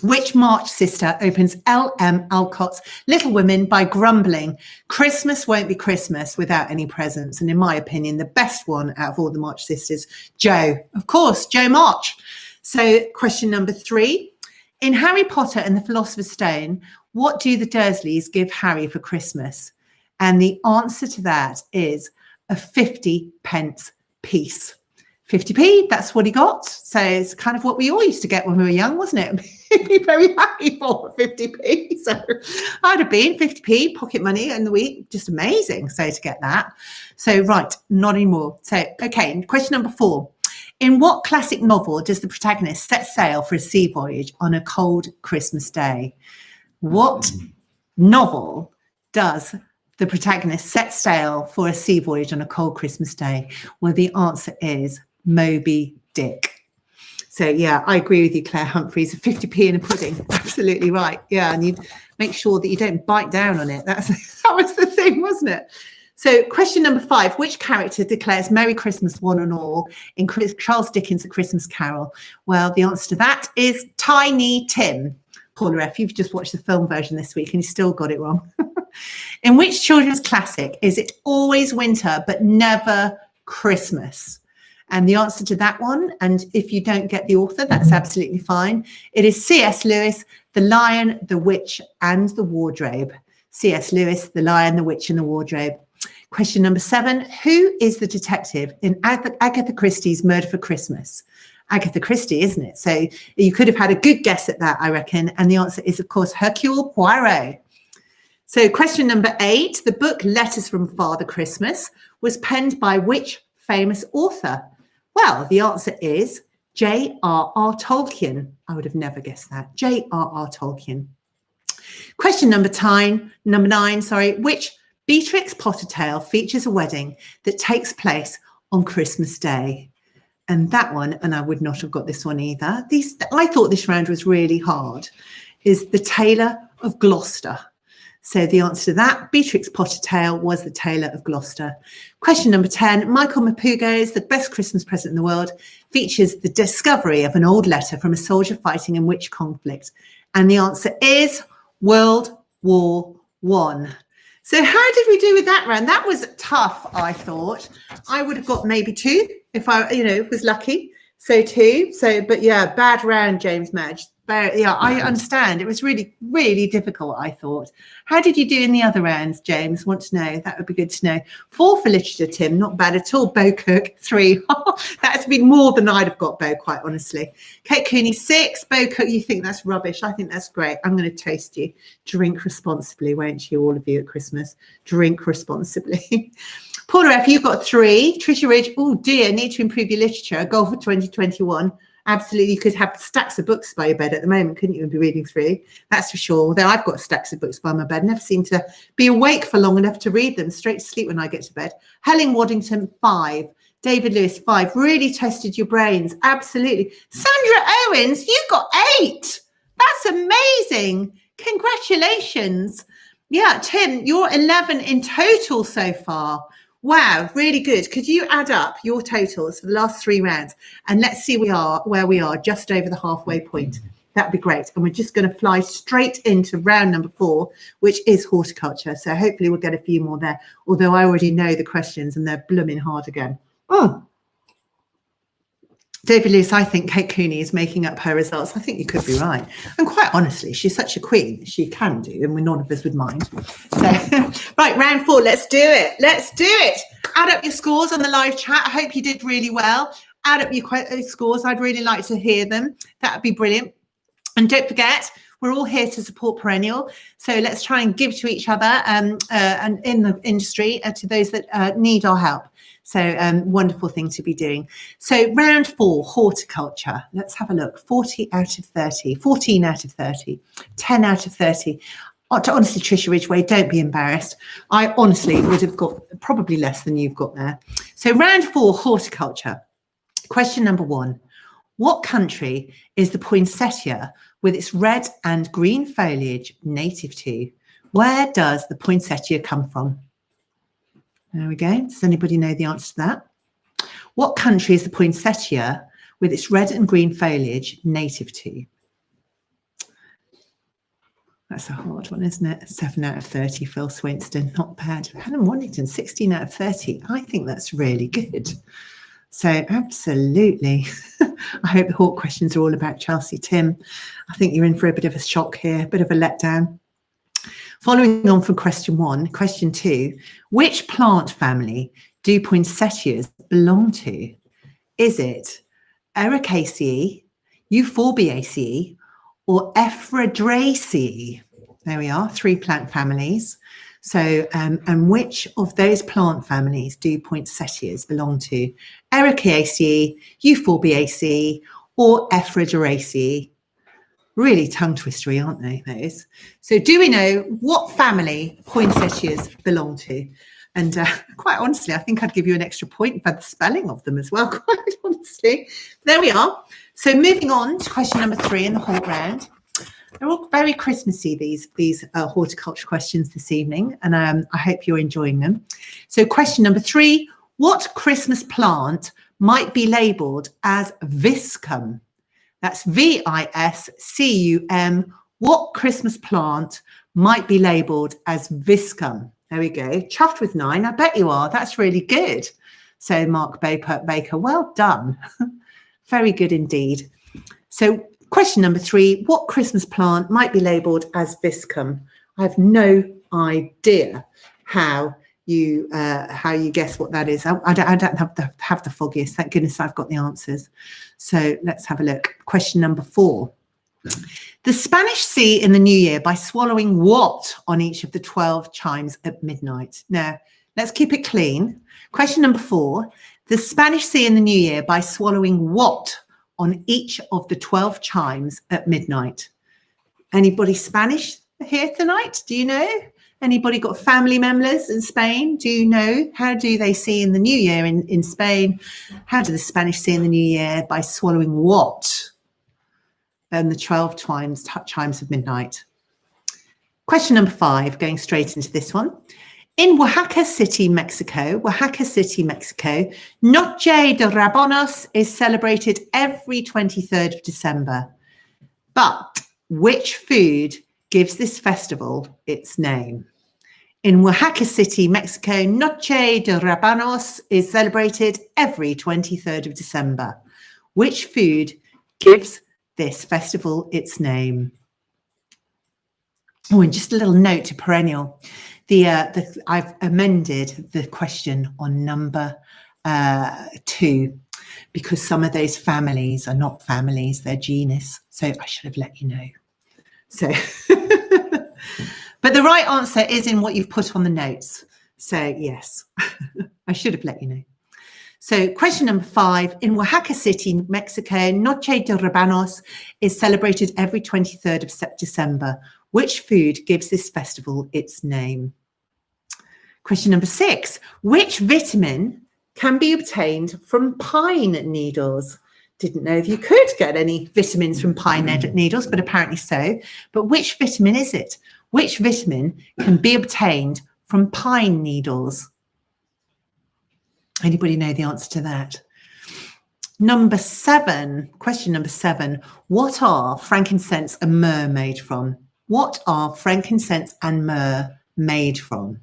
Which March sister opens L.M. Alcott's Little Women by grumbling, Christmas won't be Christmas without any presents? And in my opinion, the best one out of all the March sisters, Jo. Of course, Jo March. So question number 3. In Harry Potter and the Philosopher's Stone, what do the Dursleys give Harry for Christmas? And the answer to that is a 50p piece. 50p, that's what he got. So it's kind of what we all used to get when we were young, wasn't it? He'd be very happy for 50p. So I'd have been 50p pocket money in the week. Just amazing. So to get that. So right, not anymore. So, okay, question number 4. In what classic novel does the protagonist set sail for a sea voyage on a cold Christmas day? What novel does the protagonist set sail for a sea voyage on a cold Christmas day? Well, the answer is Moby Dick. So, yeah, I agree with you, Claire Humphreys. 50p in a pudding. Absolutely right. Yeah, and you make sure that you don't bite down on it. That was the thing, wasn't it? So question number 5, which character declares Merry Christmas one and all in Charles Dickens' A Christmas Carol? Well, the answer to that is Tiny Tim. Paula F., you've just watched the film version this week and you still got it wrong. In which children's classic is it always winter but never Christmas? And the answer to that one, and if you don't get the author, that's absolutely fine. It is C.S. Lewis, The Lion, the Witch and the Wardrobe. C.S. Lewis, The Lion, the Witch and the Wardrobe. Question number 7, who is the detective in Agatha Christie's Murder for Christmas? Agatha Christie, isn't it? So you could have had a good guess at that, I reckon. And the answer is, of course, Hercule Poirot. So question number 8, the book Letters from Father Christmas was penned by which famous author? Well, the answer is J.R.R. Tolkien. I would have never guessed that. J.R.R. Tolkien. Question number 9, which Beatrix Potter tale features a wedding that takes place on Christmas Day? And that one, and I would not have got this one either. I thought this round was really hard, is The Tailor of Gloucester. So the answer to that, Beatrix Potter tale, was The Tailor of Gloucester. Question number 10, Michael Mapugo's The Best Christmas Present in the World features the discovery of an old letter from a soldier fighting in which conflict? And the answer is World War I. So how did we do with that round? That was tough, I thought. I would have got maybe 2 if I, was lucky. So 2. So, but yeah, bad round, James Madge. But yeah, I understand. It was really, really difficult, I thought. How did you do in the other rounds, James? Want to know? That would be good to know. 4 for literature, Tim. Not bad at all. Bo Cook, 3. That's been more than I'd have got, Bo, quite honestly. Kate Cooney, 6. Bo Cook, you think that's rubbish. I think that's great. I'm going to toast you. Drink responsibly, won't you, all of you at Christmas? Drink responsibly. Paula F., you've got 3. Tricia Ridge, oh dear, need to improve your literature. A goal for 2021. Absolutely, you could have stacks of books by your bed at the moment, couldn't you, and be reading through? That's for sure. Although I've got stacks of books by my bed, never seem to be awake for long enough to read them. Straight to sleep when I get to bed. Helen Waddington, 5. David Lewis, 5. Really tested your brains. Absolutely. Sandra Owens, you got 8. That's amazing. Congratulations. Yeah, Tim, you're 11 in total so far. Wow, really good. Could you add up your totals for the last 3 rounds? And let's see where we are, just over the halfway point. That'd be great. And we're just going to fly straight into round number 4, which is horticulture. So hopefully we'll get a few more there, although I already know the questions and they're blooming hard again. Oh, David Lewis, I think Kate Cooney is making up her results. I think you could be right. And quite honestly, she's such a queen. She can do, and none of us would mind. So, right, round 4, let's do it. Let's do it. Add up your scores on the live chat. I hope you did really well. Add up your scores. I'd really like to hear them. That would be brilliant. And don't forget, we're all here to support Perennial. So let's try and give to each other and in the industry to those that need our help. So wonderful thing to be doing. So round 4, horticulture. Let's have a look. 40 out of 30, 14 out of 30, 10 out of 30. Honestly, Tricia Ridgway, don't be embarrassed. I honestly would have got probably less than you've got there. So round 4, horticulture. Question number 1. What country is the poinsettia with its red and green foliage native to? Where does the poinsettia come from? There we go. Does anybody know the answer to that? What country is the poinsettia with its red and green foliage native to? That's a hard one, isn't it? 7 out of 30, Phil Swinston. Not bad. Helen Waddington, 16 out of 30. I think that's really good. So absolutely. I hope the Hawk questions are all about Chelsea. Tim, I think you're in for a bit of a shock here, a bit of a letdown. Following on from question 1, question 2, which plant family do poinsettias belong to? Is it Ericaceae, Euphorbiaceae, or Ephradraceae? There we are, 3 plant families. So, and which of those plant families do poinsettias belong to? Ericaceae, Euphorbiaceae, or Ephragoraceae? Really tongue twistery, aren't they, those? So do we know what family poinsettias belong to? And quite honestly, I think I'd give you an extra point for the spelling of them as well, quite honestly. There we are. So moving on to question number 3 in the hort round. They're all very Christmassy, these horticulture questions this evening, and I hope you're enjoying them. So question number 3, what Christmas plant might be labelled as viscum? That's VISCUM. What Christmas plant might be labelled as viscum? There we go. Chuffed with 9. I bet you are. That's really good. So Mark Baker, well done. Very good indeed. So question number 3, what Christmas plant might be labelled as viscum? I have no idea how you guess what that is. I don't have the foggiest. Thank goodness I've got the answers. So let's have a look. Question number 4. The Spanish see in the new year by swallowing what on each of the 12 chimes at midnight? Now, let's keep it clean. Question number 4. The Spanish see in the new year by swallowing what on each of the 12 chimes at midnight? Anybody Spanish here tonight? Do you know? Anybody got family members in Spain? Do you know? How do they see in the new year in Spain? How do the Spanish see in the new year? By swallowing what on the 12 chimes of midnight? Question number 5, going straight into this one. In Oaxaca City, Mexico, Noche de Rabonos is celebrated every 23rd of December. But which food gives this festival its name? In Oaxaca City, Mexico, Noche de Rabonos is celebrated every 23rd of December. Which food gives this festival its name? Oh, and just a little note to Perennial. I've amended the question on number 2 because some of those families are not families, they're genus. So I should have let you know. So, but the right answer is in what you've put on the notes. So yes, I should have let you know. So question number 5, in Oaxaca City, Mexico, Noche de Rabanos is celebrated every 23rd of December. Which food gives this festival its name? Question number 6, which vitamin can be obtained from pine needles? Didn't know if you could get any vitamins from pine needles, but apparently so. But which vitamin is it? Which vitamin can be obtained from pine needles? Anybody know the answer to that? Number 7, question number 7, what are frankincense and myrrh made from? What are frankincense and myrrh made from?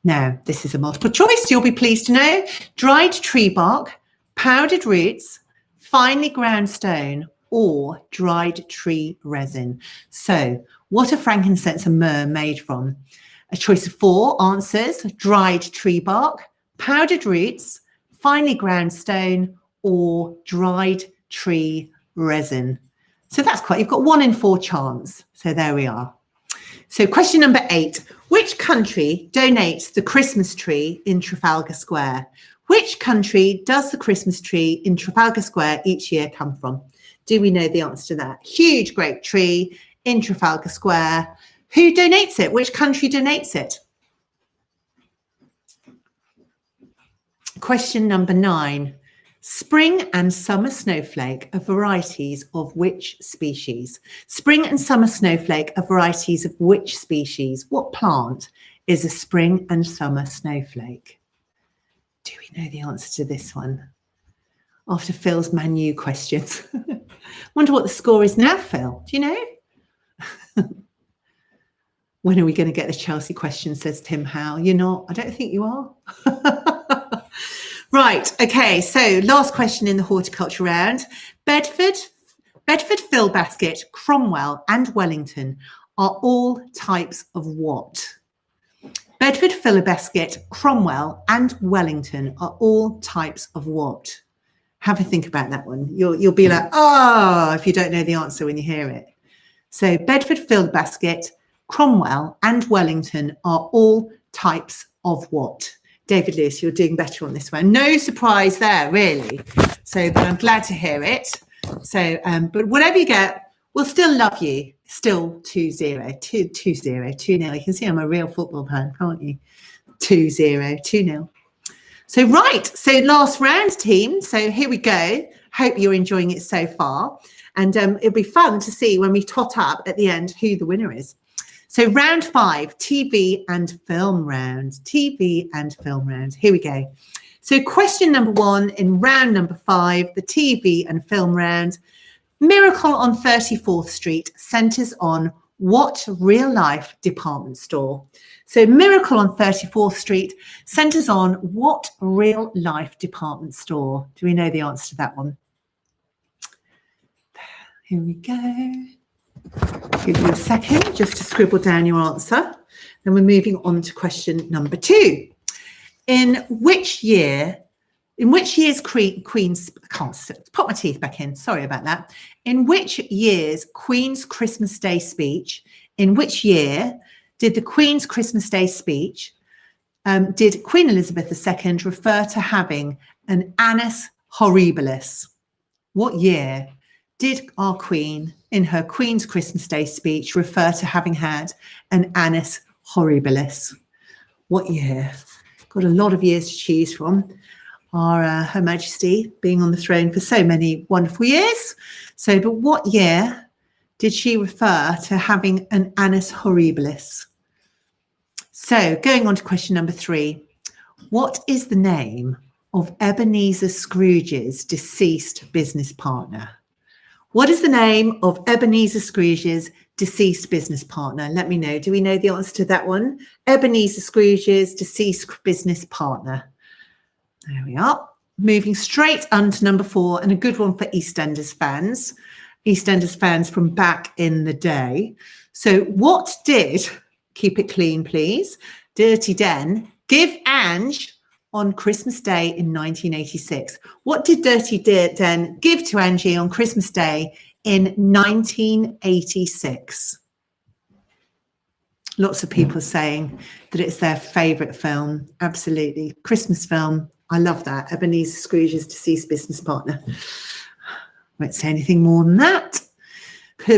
Now, this is a multiple choice, you'll be pleased to know. Dried tree bark, powdered roots, finely ground stone, or dried tree resin. So, what are frankincense and myrrh made from? A choice of 4 answers: dried tree bark, powdered roots, finely ground stone, or dried tree resin. So that's quite, you've got 1 in 4 chance. So there we are. So question number 8, which country donates the Christmas tree in Trafalgar Square? Which country does the Christmas tree in Trafalgar Square each year come from? Do we know the answer to that? Huge, great tree in Trafalgar Square. Who donates it? Which country donates it? Question number 9. Spring and summer snowflake are varieties of which species? Spring and summer snowflake are varieties of which species? What plant is a spring and summer snowflake? Do we know the answer to this one? After Phil's Man U questions. Wonder what the score is now, Phil. Do you know? When are we going to get the Chelsea question, says Tim Howe. You're not? I don't think you are. Right, okay, so last question in the horticulture round. Bedford, fill basket, Cromwell and Wellington are all types of what? Bedford, fill basket, Cromwell and Wellington are all types of what? Have a think about that one. You'll be like, oh, if you don't know the answer when you hear it. So Bedford, fill basket, Cromwell and Wellington are all types of what? David Lewis, you're doing better on this one. No surprise there, really. So, but I'm glad to hear it. So, but whatever you get, we'll still love you. Still 2-0, 2-0. You can see I'm a real football fan, can't you? 2-0, 2-0. So, right. So last round, team. So here we go. Hope you're enjoying it so far. And it'll be fun to see when we tot up at the end who the winner is. So round 5, TV and film round. TV and film round. Here we go. So question number 1 in round number 5, the TV and film round. Miracle on 34th Street centres on what real-life department store? So Miracle on 34th Street centres on what real-life department store? Do we know the answer to that one? Here we go. Give you a second just to scribble down your answer. Then we're moving on to question number 2. In which year's Queen's, I can't put my teeth back in, sorry about that. In which year's Queen's Christmas Day speech, in which year did the Queen's Christmas Day speech, did Queen Elizabeth II refer to having an annus horribilis? What year did our Queen, in her Queen's Christmas Day speech, refer to having had an annus horribilis? What year? Got a lot of years to choose from. Her Majesty being on the throne for so many wonderful years. So, but what year did she refer to having an annus horribilis? So, going on to question number 3. What is the name of Ebenezer Scrooge's deceased business partner? What is the name of Ebenezer Scrooge's deceased business partner? Let me know. Do we know the answer to that one? Ebenezer Scrooge's deceased business partner. There we are. Moving straight on to number 4, and a good one for EastEnders fans. EastEnders fans from back in the day. So what did, keep it clean please, Dirty Den give Ange on Christmas Day in 1986? What did Dirty Den give to Angie on Christmas Day in 1986? Lots of people saying that it's their favourite film. Absolutely. Christmas film. I love that. Ebenezer Scrooge's deceased business partner. Won't say anything more than that.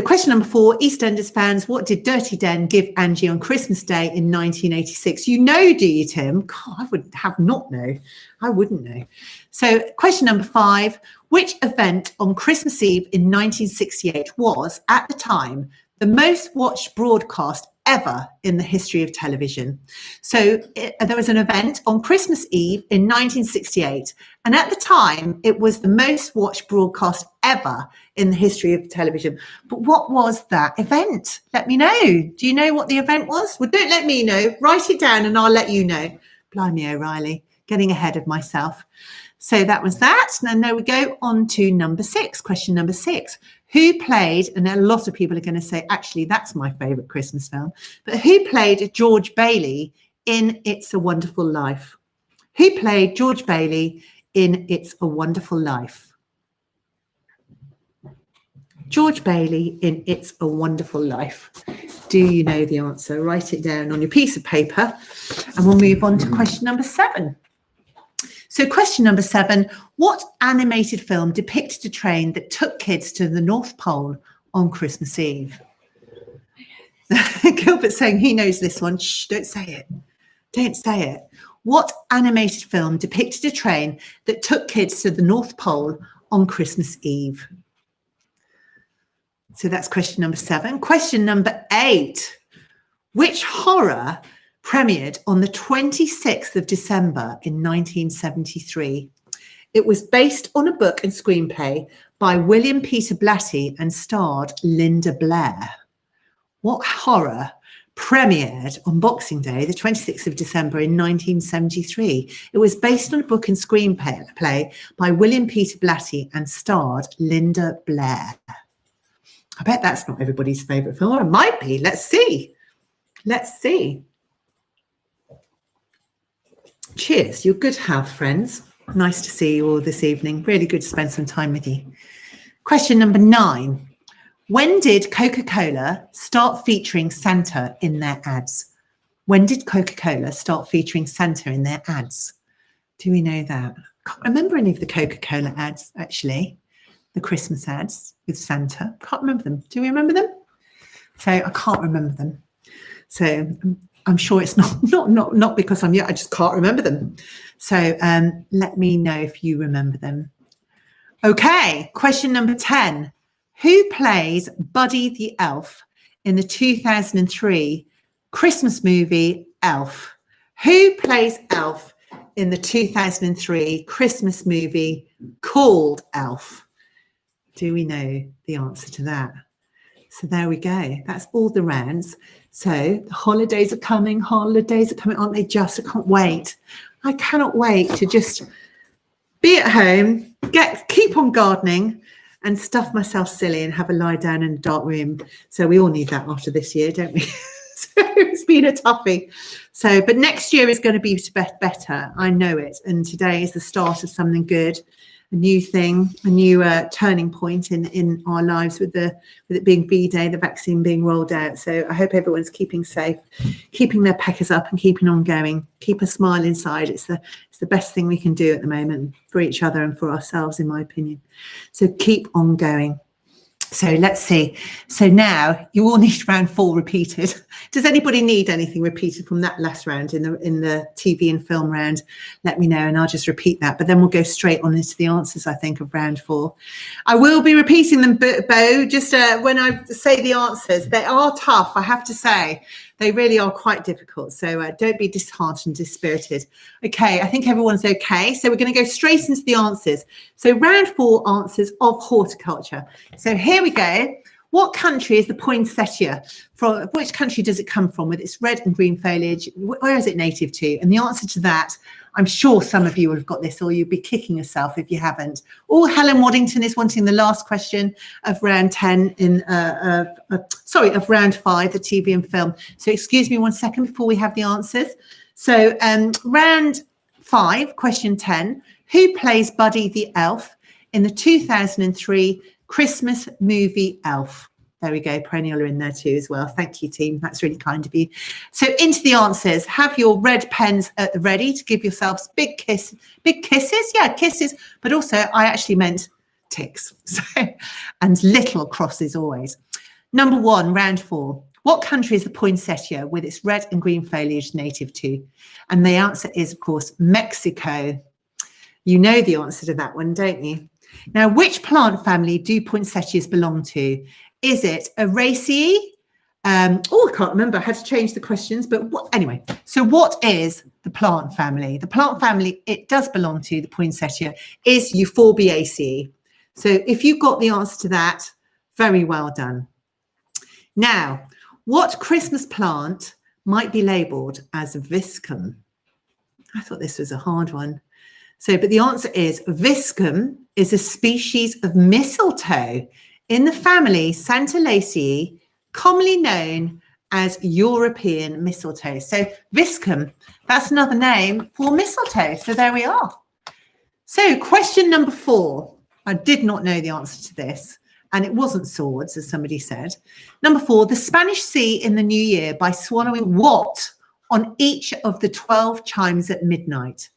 Question number 4, EastEnders fans, what did Dirty Den give Angie on Christmas Day in 1986? You know, do you, Tim? God, I would have not know. I wouldn't know. So question number 5, which event on Christmas Eve in 1968 was, at the time, the most watched broadcast ever in the history of television? So there was an event on Christmas Eve in 1968, and at the time it was the most watched broadcast ever in the history of television. But what was that event? Let me know. Do you know what the event was? Well, don't let me know. Write it down and I'll let you know. Blimey O'Reilly, getting ahead of myself. So that was that. And now we go on to number 6, question number 6. Who played, and a lot of people are going to say, actually, that's my favourite Christmas film, but who played George Bailey in It's a Wonderful Life? Who played George Bailey in It's a Wonderful Life? George Bailey in It's a Wonderful Life. Do you know the answer? Write it down on your piece of paper and we'll move on to question number 7. So question number 7, what animated film depicted a train that took kids to the North Pole on Christmas Eve? Gilbert's saying he knows this one. Shh, don't say it. Don't say it. What animated film depicted a train that took kids to the North Pole on Christmas Eve? So that's question number 7. Question number 8, which horror premiered on the 26th of December in 1973. It was based on a book and screenplay by William Peter Blatty and starred Linda Blair. What horror premiered on Boxing Day, the 26th of December in 1973? It was based on a book and screenplay by William Peter Blatty and starred Linda Blair. I bet that's not everybody's favourite film. Or it might be. Let's see. Let's see. Cheers, your good health, friends. Nice to see you all this evening. Really good to spend some time with you. Question number 9. When did Coca-Cola start featuring Santa in their ads? When did Coca-Cola start featuring Santa in their ads? Do we know that? I can't remember any of the Coca-Cola ads, actually. The Christmas ads with Santa. Can't remember them. Do we remember them? So I can't remember them. So I'm sure it's not because I'm I just can't remember them. So let me know if you remember them. Okay, question number 10. Who plays Buddy the Elf in the 2003 Christmas movie Elf? Who plays Elf in the 2003 Christmas movie called Elf? Do we know the answer to that? So there we go. That's all the rounds. So the holidays are coming, aren't they just? I can't wait. I cannot wait to just be at home, keep on gardening and stuff myself silly and have a lie down in a dark room. So we all need that after this year, don't we? So it's been a toughie. So, but next year is going to be better. I know it. And today is the start of something good, a new thing, a new turning point in our lives with it being V-Day, the vaccine being rolled out. So I hope everyone's keeping safe, keeping their peckers up and keeping on going. Keep a smile inside. It's the best thing we can do at the moment for each other and for ourselves, in my opinion. So keep on going. So let's see. So now you all need round 4 repeated. Does anybody need anything repeated from that last round in the TV and film round? Let me know and I'll just repeat that. But then we'll go straight on into the answers, I think, of round 4. I will be repeating them, Bo, just when I say the answers. They are tough, I have to say. They really are quite difficult. So don't be disheartened, dispirited. Okay, I think everyone's okay. So we're going to go straight into the answers. So round 4 answers of horticulture. So here we go. What country is the poinsettia from? Which country does it come from with its red and green foliage? Where is it native to? And the answer to that, I'm sure some of you will have got this, or you'll be kicking yourself if you haven't. Oh, Helen Waddington is wanting the last question of round 10 of round 5, the TV and film. So excuse me 1 second before we have the answers. So round 5, question 10. Who plays Buddy the Elf in the 2003 Christmas movie Elf? There we go. Perennial are in there too as well. Thank you, team. That's really kind of you. So into the answers. Have your red pens at the ready to give yourselves big kisses. Yeah, kisses. But also, I actually meant ticks. So, and little crosses always. Number 1, round 4. What country is the poinsettia with its red and green foliage native to? And the answer is, of course, Mexico. You know the answer to that one, don't you? Now, which plant family do poinsettias belong to? Is it Araceae? I can't remember. I had to change the questions. But anyway, so what is the plant family? The plant family it does belong to, the poinsettia, is Euphorbiaceae. So if you got the answer to that, very well done. Now, what Christmas plant might be labelled as viscum? I thought this was a hard one. So, but the answer is viscum is a species of mistletoe in the family Santalaceae, commonly known as European mistletoe. So viscum, that's another name for mistletoe. So there we are. So question number 4. I did not know the answer to this, and it wasn't swords, as somebody said. Number 4, the Spanish see in the new year by swallowing what on each of the 12 chimes at midnight?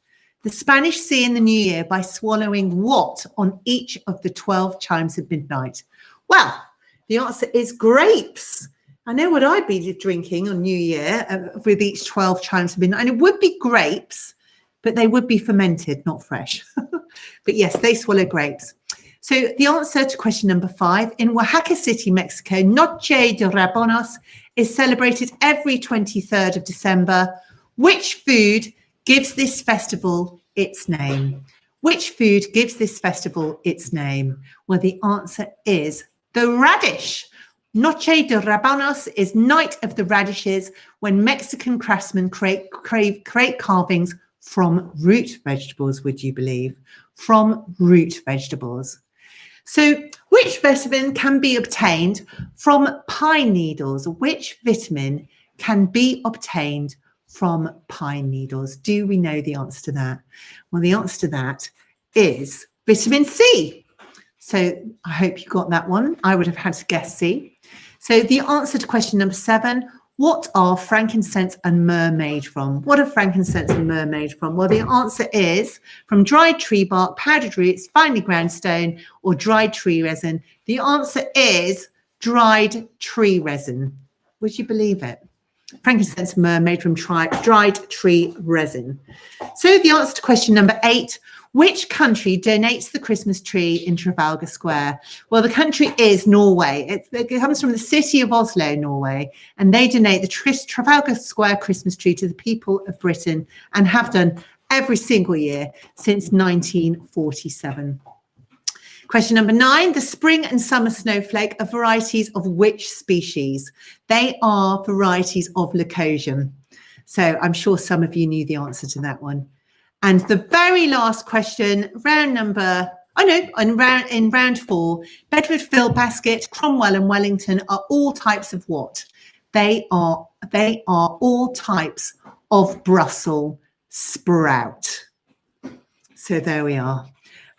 The Spanish see in the new year by swallowing what on each of the 12 chimes at midnight? Well, the answer is grapes. I know what I'd be drinking on New Year with each 12 chimes at midnight. And it would be grapes, but they would be fermented, not fresh. But yes, they swallow grapes. So the answer to question number 5, in Oaxaca City, Mexico, Noche de Rabonos is celebrated every 23rd of December. Which food gives this festival its name? Which food gives this festival its name? Well, the answer is the radish. Noche de Rabonos is Night of the Radishes, when Mexican craftsmen create carvings from root vegetables, would you believe? From root vegetables. So which vitamin can be obtained from pine needles? Which vitamin can be obtained from pine needles? Do we know the answer to that? Well, the answer to that is vitamin C. So I hope you got that one. I would have had to guess C. So the answer to question number 7, What are frankincense and myrrh made from? What are frankincense and myrrh made from? Well, the answer is from dried tree bark, powdered roots, finely ground stone, or dried tree resin. The answer is dried tree resin. Would you believe it? Frankincense and myrrh made from dried tree resin. So the answer to question number 8, which country donates the Christmas tree in Trafalgar Square? Well, the country is Norway. It comes from the city of Oslo, Norway, and they donate the Trafalgar Square Christmas tree to the people of Britain and have done every single year since 1947. Question number 9, the spring and summer snowflake are varieties of which species? They are varieties of Leucosium. So I'm sure some of you knew the answer to that one. And the very last question, in round 4, Bedford, Phil, Basket, Cromwell and Wellington are all types of what? They are all types of Brussels sprout. So there we are.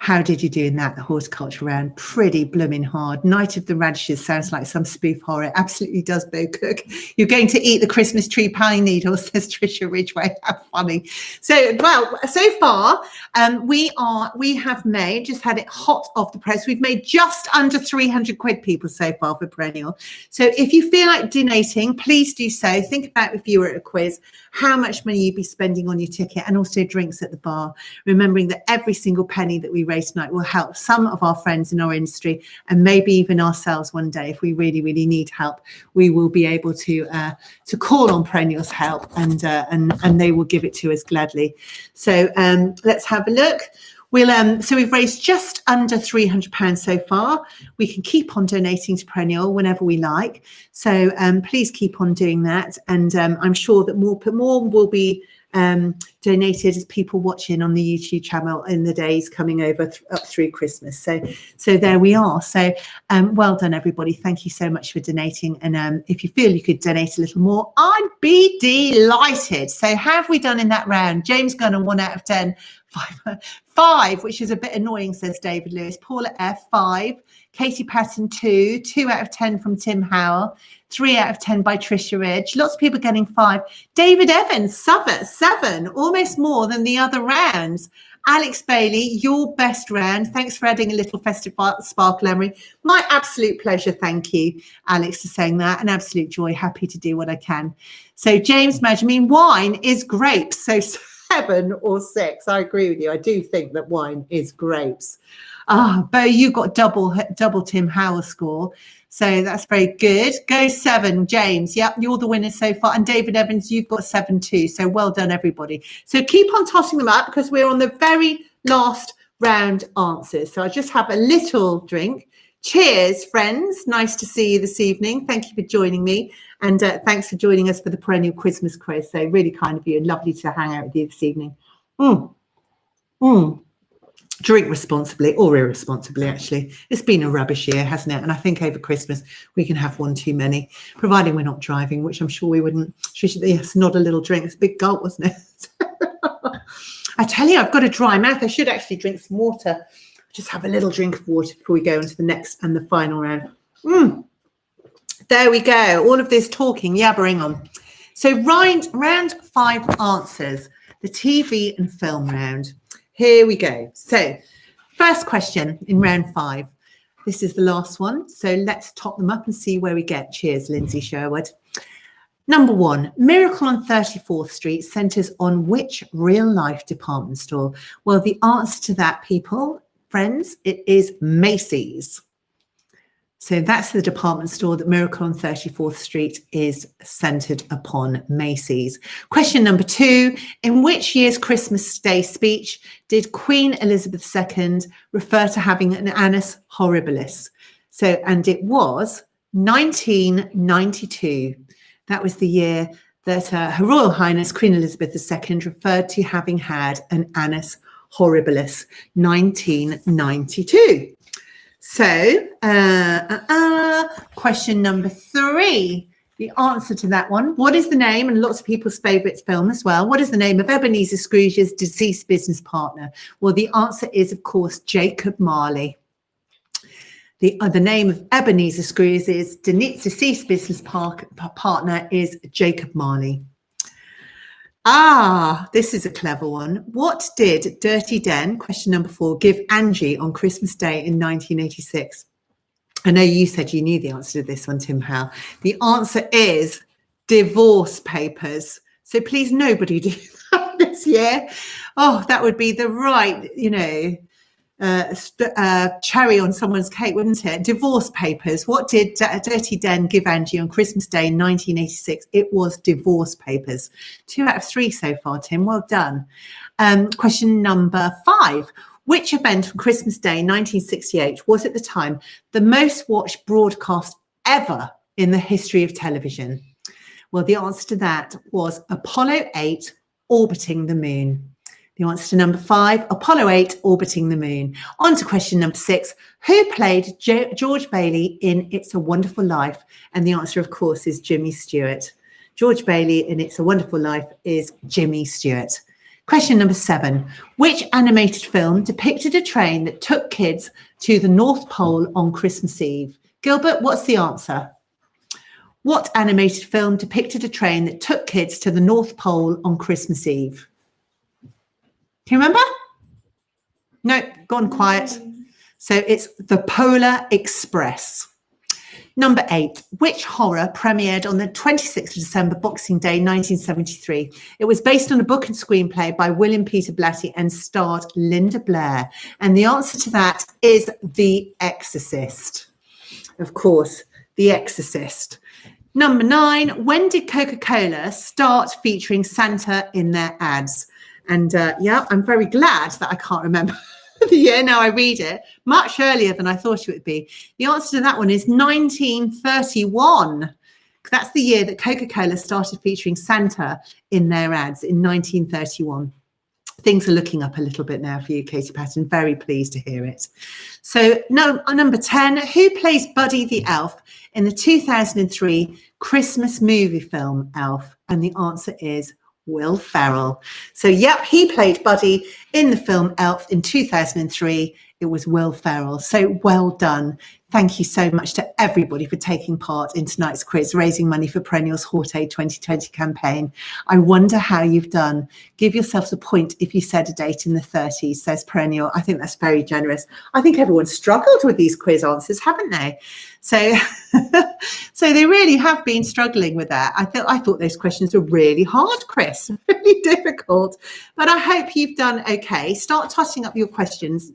How did you do in that horticulture round? Pretty blooming hard. Night of the Radishes sounds like some spoof horror. It absolutely does, Bo Cook. You're going to eat the Christmas tree pine needles, says Tricia Ridgway. How funny. So, well, so far we have made, just had it hot off the press. We've made just under 300 quid, people, so far for Perennial. So if you feel like donating, please do so. Think about if you were at a quiz, how much money you'd be spending on your ticket and also drinks at the bar. Remembering that every single penny that we race tonight will help some of our friends in our industry and maybe even ourselves one day. If we really, really need help, we will be able to call on Perennial's help and they will give it to us gladly. So let's have a look. So we've raised just under £300 so far. We can keep on donating to Perennial whenever we like. So please keep on doing that. And I'm sure that more will be donated as people watching on the YouTube channel in the days coming over up through Christmas. So there we are. So well done, everybody. Thank you so much for donating. And if you feel you could donate a little more, I'd be delighted. So how have we done in that round? James Gunn, 1 out of 10. 5, which is a bit annoying, says David Lewis. Paula F, 5. Katie Patton, 2. 2 out of 10 from Tim Howell. 3 out of 10 by Tricia Ridge. Lots of people getting 5. David Evans, 7, almost more than the other rounds. Alex Bailey, your best round. Thanks for adding a little festive sparkle, Emery. My absolute pleasure. Thank you, Alex, for saying that. An absolute joy. Happy to do what I can. So James Madge, wine is grapes. So 7 or 6. I agree with you. I do think that wine is grapes. Bo, you got double Tim Howell score. So that's very good. Go 7, James. Yep, you're the winner so far. And David Evans, you've got 7 too. So well done, everybody. So keep on tossing them up because we're on the very last round answers. So I just have a little drink. Cheers, friends. Nice to see you this evening. Thank you for joining me. And thanks for joining us for the Perennial Christmas quiz. So really kind of you and lovely to hang out with you this evening. Drink responsibly or irresponsibly, actually. It's been a rubbish year, hasn't it? And I think over Christmas we can have one too many, providing we're not driving, which I'm sure we wouldn't. Yes, not a little drink. It's a big gulp, wasn't it? I tell you, I've got a dry mouth. I should actually drink some water. Just have a little drink of water before we go into the next and the final round. There we go. All of this talking, yabbering on. So round 5 answers, the TV and film round. Here we go. So first question in round 5. This is the last one. So let's top them up and see where we get. Cheers, Lindsay Sherwood. Number 1, Miracle on 34th Street centres on which real-life department store? Well, the answer to that, people, friends, it is Macy's. So that's the department store that Miracle on 34th Street is centred upon, Macy's. Question number 2, in which year's Christmas Day speech did Queen Elizabeth II refer to having an annus horribilis? So, and it was 1992. That was the year that Her Royal Highness Queen Elizabeth II referred to having had an annus horribilis, 1992. So, question number 3, the answer to that one. What is the name, and lots of people's favourite film as well, what is the name of Ebenezer Scrooge's deceased business partner? Well, the answer is, of course, Jacob Marley. The name of Ebenezer Screws's deceased business partner is Jacob Marley. This is a clever one. What did Dirty Den, question number 4, give Angie on Christmas Day in 1986? I know you said you knew the answer to this one, Tim Howe. The answer is divorce papers. So please nobody do that this year. Oh, that would be the right, cherry on someone's cake, wouldn't it? Divorce papers. What did Dirty Den give Angie on Christmas Day in 1986? It was divorce papers. 2 out of 3 so far, Tim. Well done. Question number 5. Which event on Christmas Day 1968 was at the time the most watched broadcast ever in the history of television? Well, the answer to that was Apollo 8 orbiting the moon. The answer to number 5, Apollo 8 orbiting the moon. On to question number 6. Who played George Bailey in It's a Wonderful Life? And the answer, of course, is Jimmy Stewart. George Bailey in It's a Wonderful Life is Jimmy Stewart. Question number 7. Which animated film depicted a train that took kids to the North Pole on Christmas Eve? Gilbert, what's the answer? What animated film depicted a train that took kids to the North Pole on Christmas Eve? Do you remember? No, gone quiet. So it's The Polar Express. Number 8, which horror premiered on the 26th of December, Boxing Day, 1973? It was based on a book and screenplay by William Peter Blatty and starred Linda Blair. And the answer to that is The Exorcist. Of course, The Exorcist. Number 9, when did Coca-Cola start featuring Santa in their ads? And I'm very glad that I can't remember the year now I read it. Much earlier than I thought it would be. The answer to that one is 1931. That's the year that Coca-Cola started featuring Santa in their ads, in 1931. Things are looking up a little bit now for you, Katie Patton. Very pleased to hear it. So number 10, who plays Buddy the Elf in the 2003 Christmas movie film Elf? And the answer is Will Ferrell. So, he played Buddy in the film Elf in 2003. It was Will Ferrell. So well done. Thank you so much to everybody for taking part in tonight's quiz, raising money for Perennial's Horte 2020 campaign. I wonder how you've done. Give yourselves a point if you said a date in the 30s, says Perennial. I think that's very generous. I think everyone's struggled with these quiz answers, haven't they? So, so they really have been struggling with that. I thought those questions were really hard, Chris, really difficult. But I hope you've done okay. Start totting up your questions,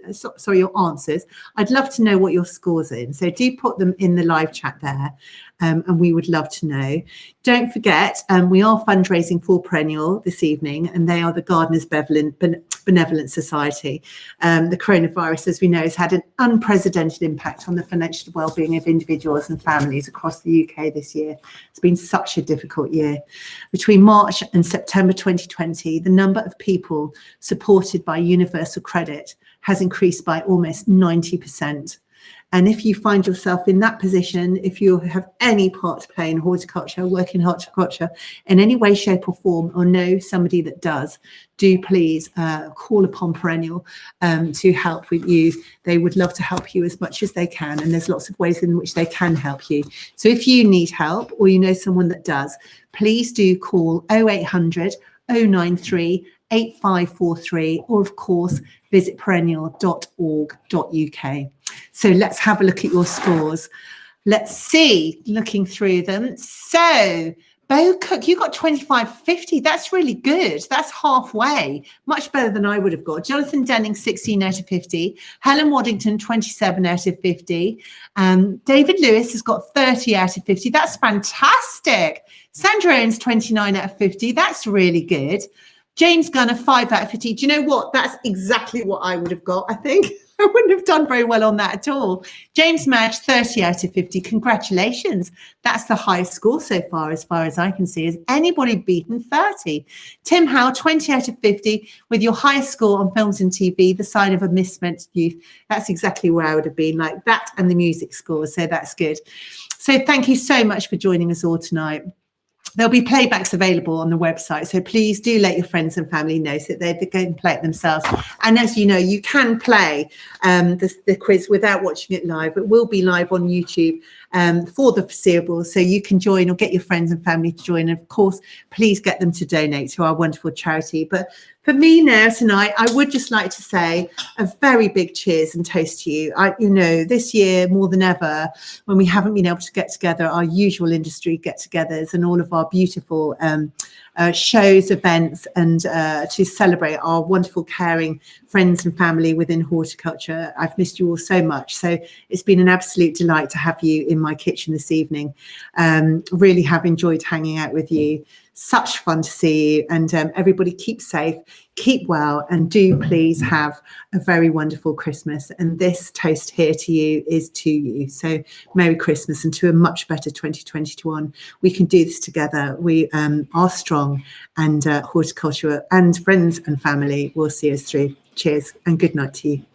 your answers. I'd love to know what your scores are. So do put them in the live chat there, and we would love to know. Don't forget, we are fundraising for Perennial this evening, and they are the Gardeners Benevolent Society. The coronavirus, as we know, has had an unprecedented impact on the financial well-being of individuals and families across the UK this year. It's been such a difficult year. Between March and September 2020, the number of people supported by Universal Credit has increased by almost 90%. And if you find yourself in that position, if you have any part to play in horticulture, work in horticulture in any way, shape or form, or know somebody that does, do please call upon Perennial to help with you. They would love to help you as much as they can. And there's lots of ways in which they can help you. So if you need help or you know someone that does, please do call 0800 093 8543, or of course, visit perennial.org.uk. So let's have a look at your scores. Let's see, looking through them. So Bo Cook, you got 25.50. That's really good. That's halfway. Much better than I would have got. Jonathan Denning, 16 out of 50. Helen Waddington, 27 out of 50. David Lewis has got 30 out of 50. That's fantastic. Sandra Owens, 29 out of 50. That's really good. James Gunner, 5 out of 50. Do you know what? That's exactly what I would have got, I think. I wouldn't have done very well on that at all. James Madge, 30 out of 50. Congratulations. That's the highest score so far as I can see. Has anybody beaten 30? Tim Howe, 20 out of 50, with your highest score on films and TV, The Sign of a Misspent Youth. That's exactly where I would have been, like that and the music scores. So that's good. So thank you so much for joining us all tonight. there'll be playbacks available on the website, so please do let your friends and family know so that they can play it themselves. And as you know, you can play the quiz without watching it live. It will be live on YouTube for the foreseeable, so you can join or get your friends and family to join. And of course, please get them to donate to our wonderful charity. But for me now tonight, I would just like to say a very big cheers and toast to you. This year more than ever, when we haven't been able to get together, our usual industry get-togethers and all of our beautiful shows, events, and to celebrate our wonderful, caring friends and family within horticulture. I've missed you all so much. So it's been an absolute delight to have you in my kitchen this evening. Really have enjoyed hanging out with you. Such fun to see you, and everybody keep safe, keep well, and do please have a very wonderful Christmas. And this toast here to you is to you. So Merry Christmas and to a much better 2021. We can do this together. We are strong, and horticulture and friends and family will see us through. Cheers and good night to you.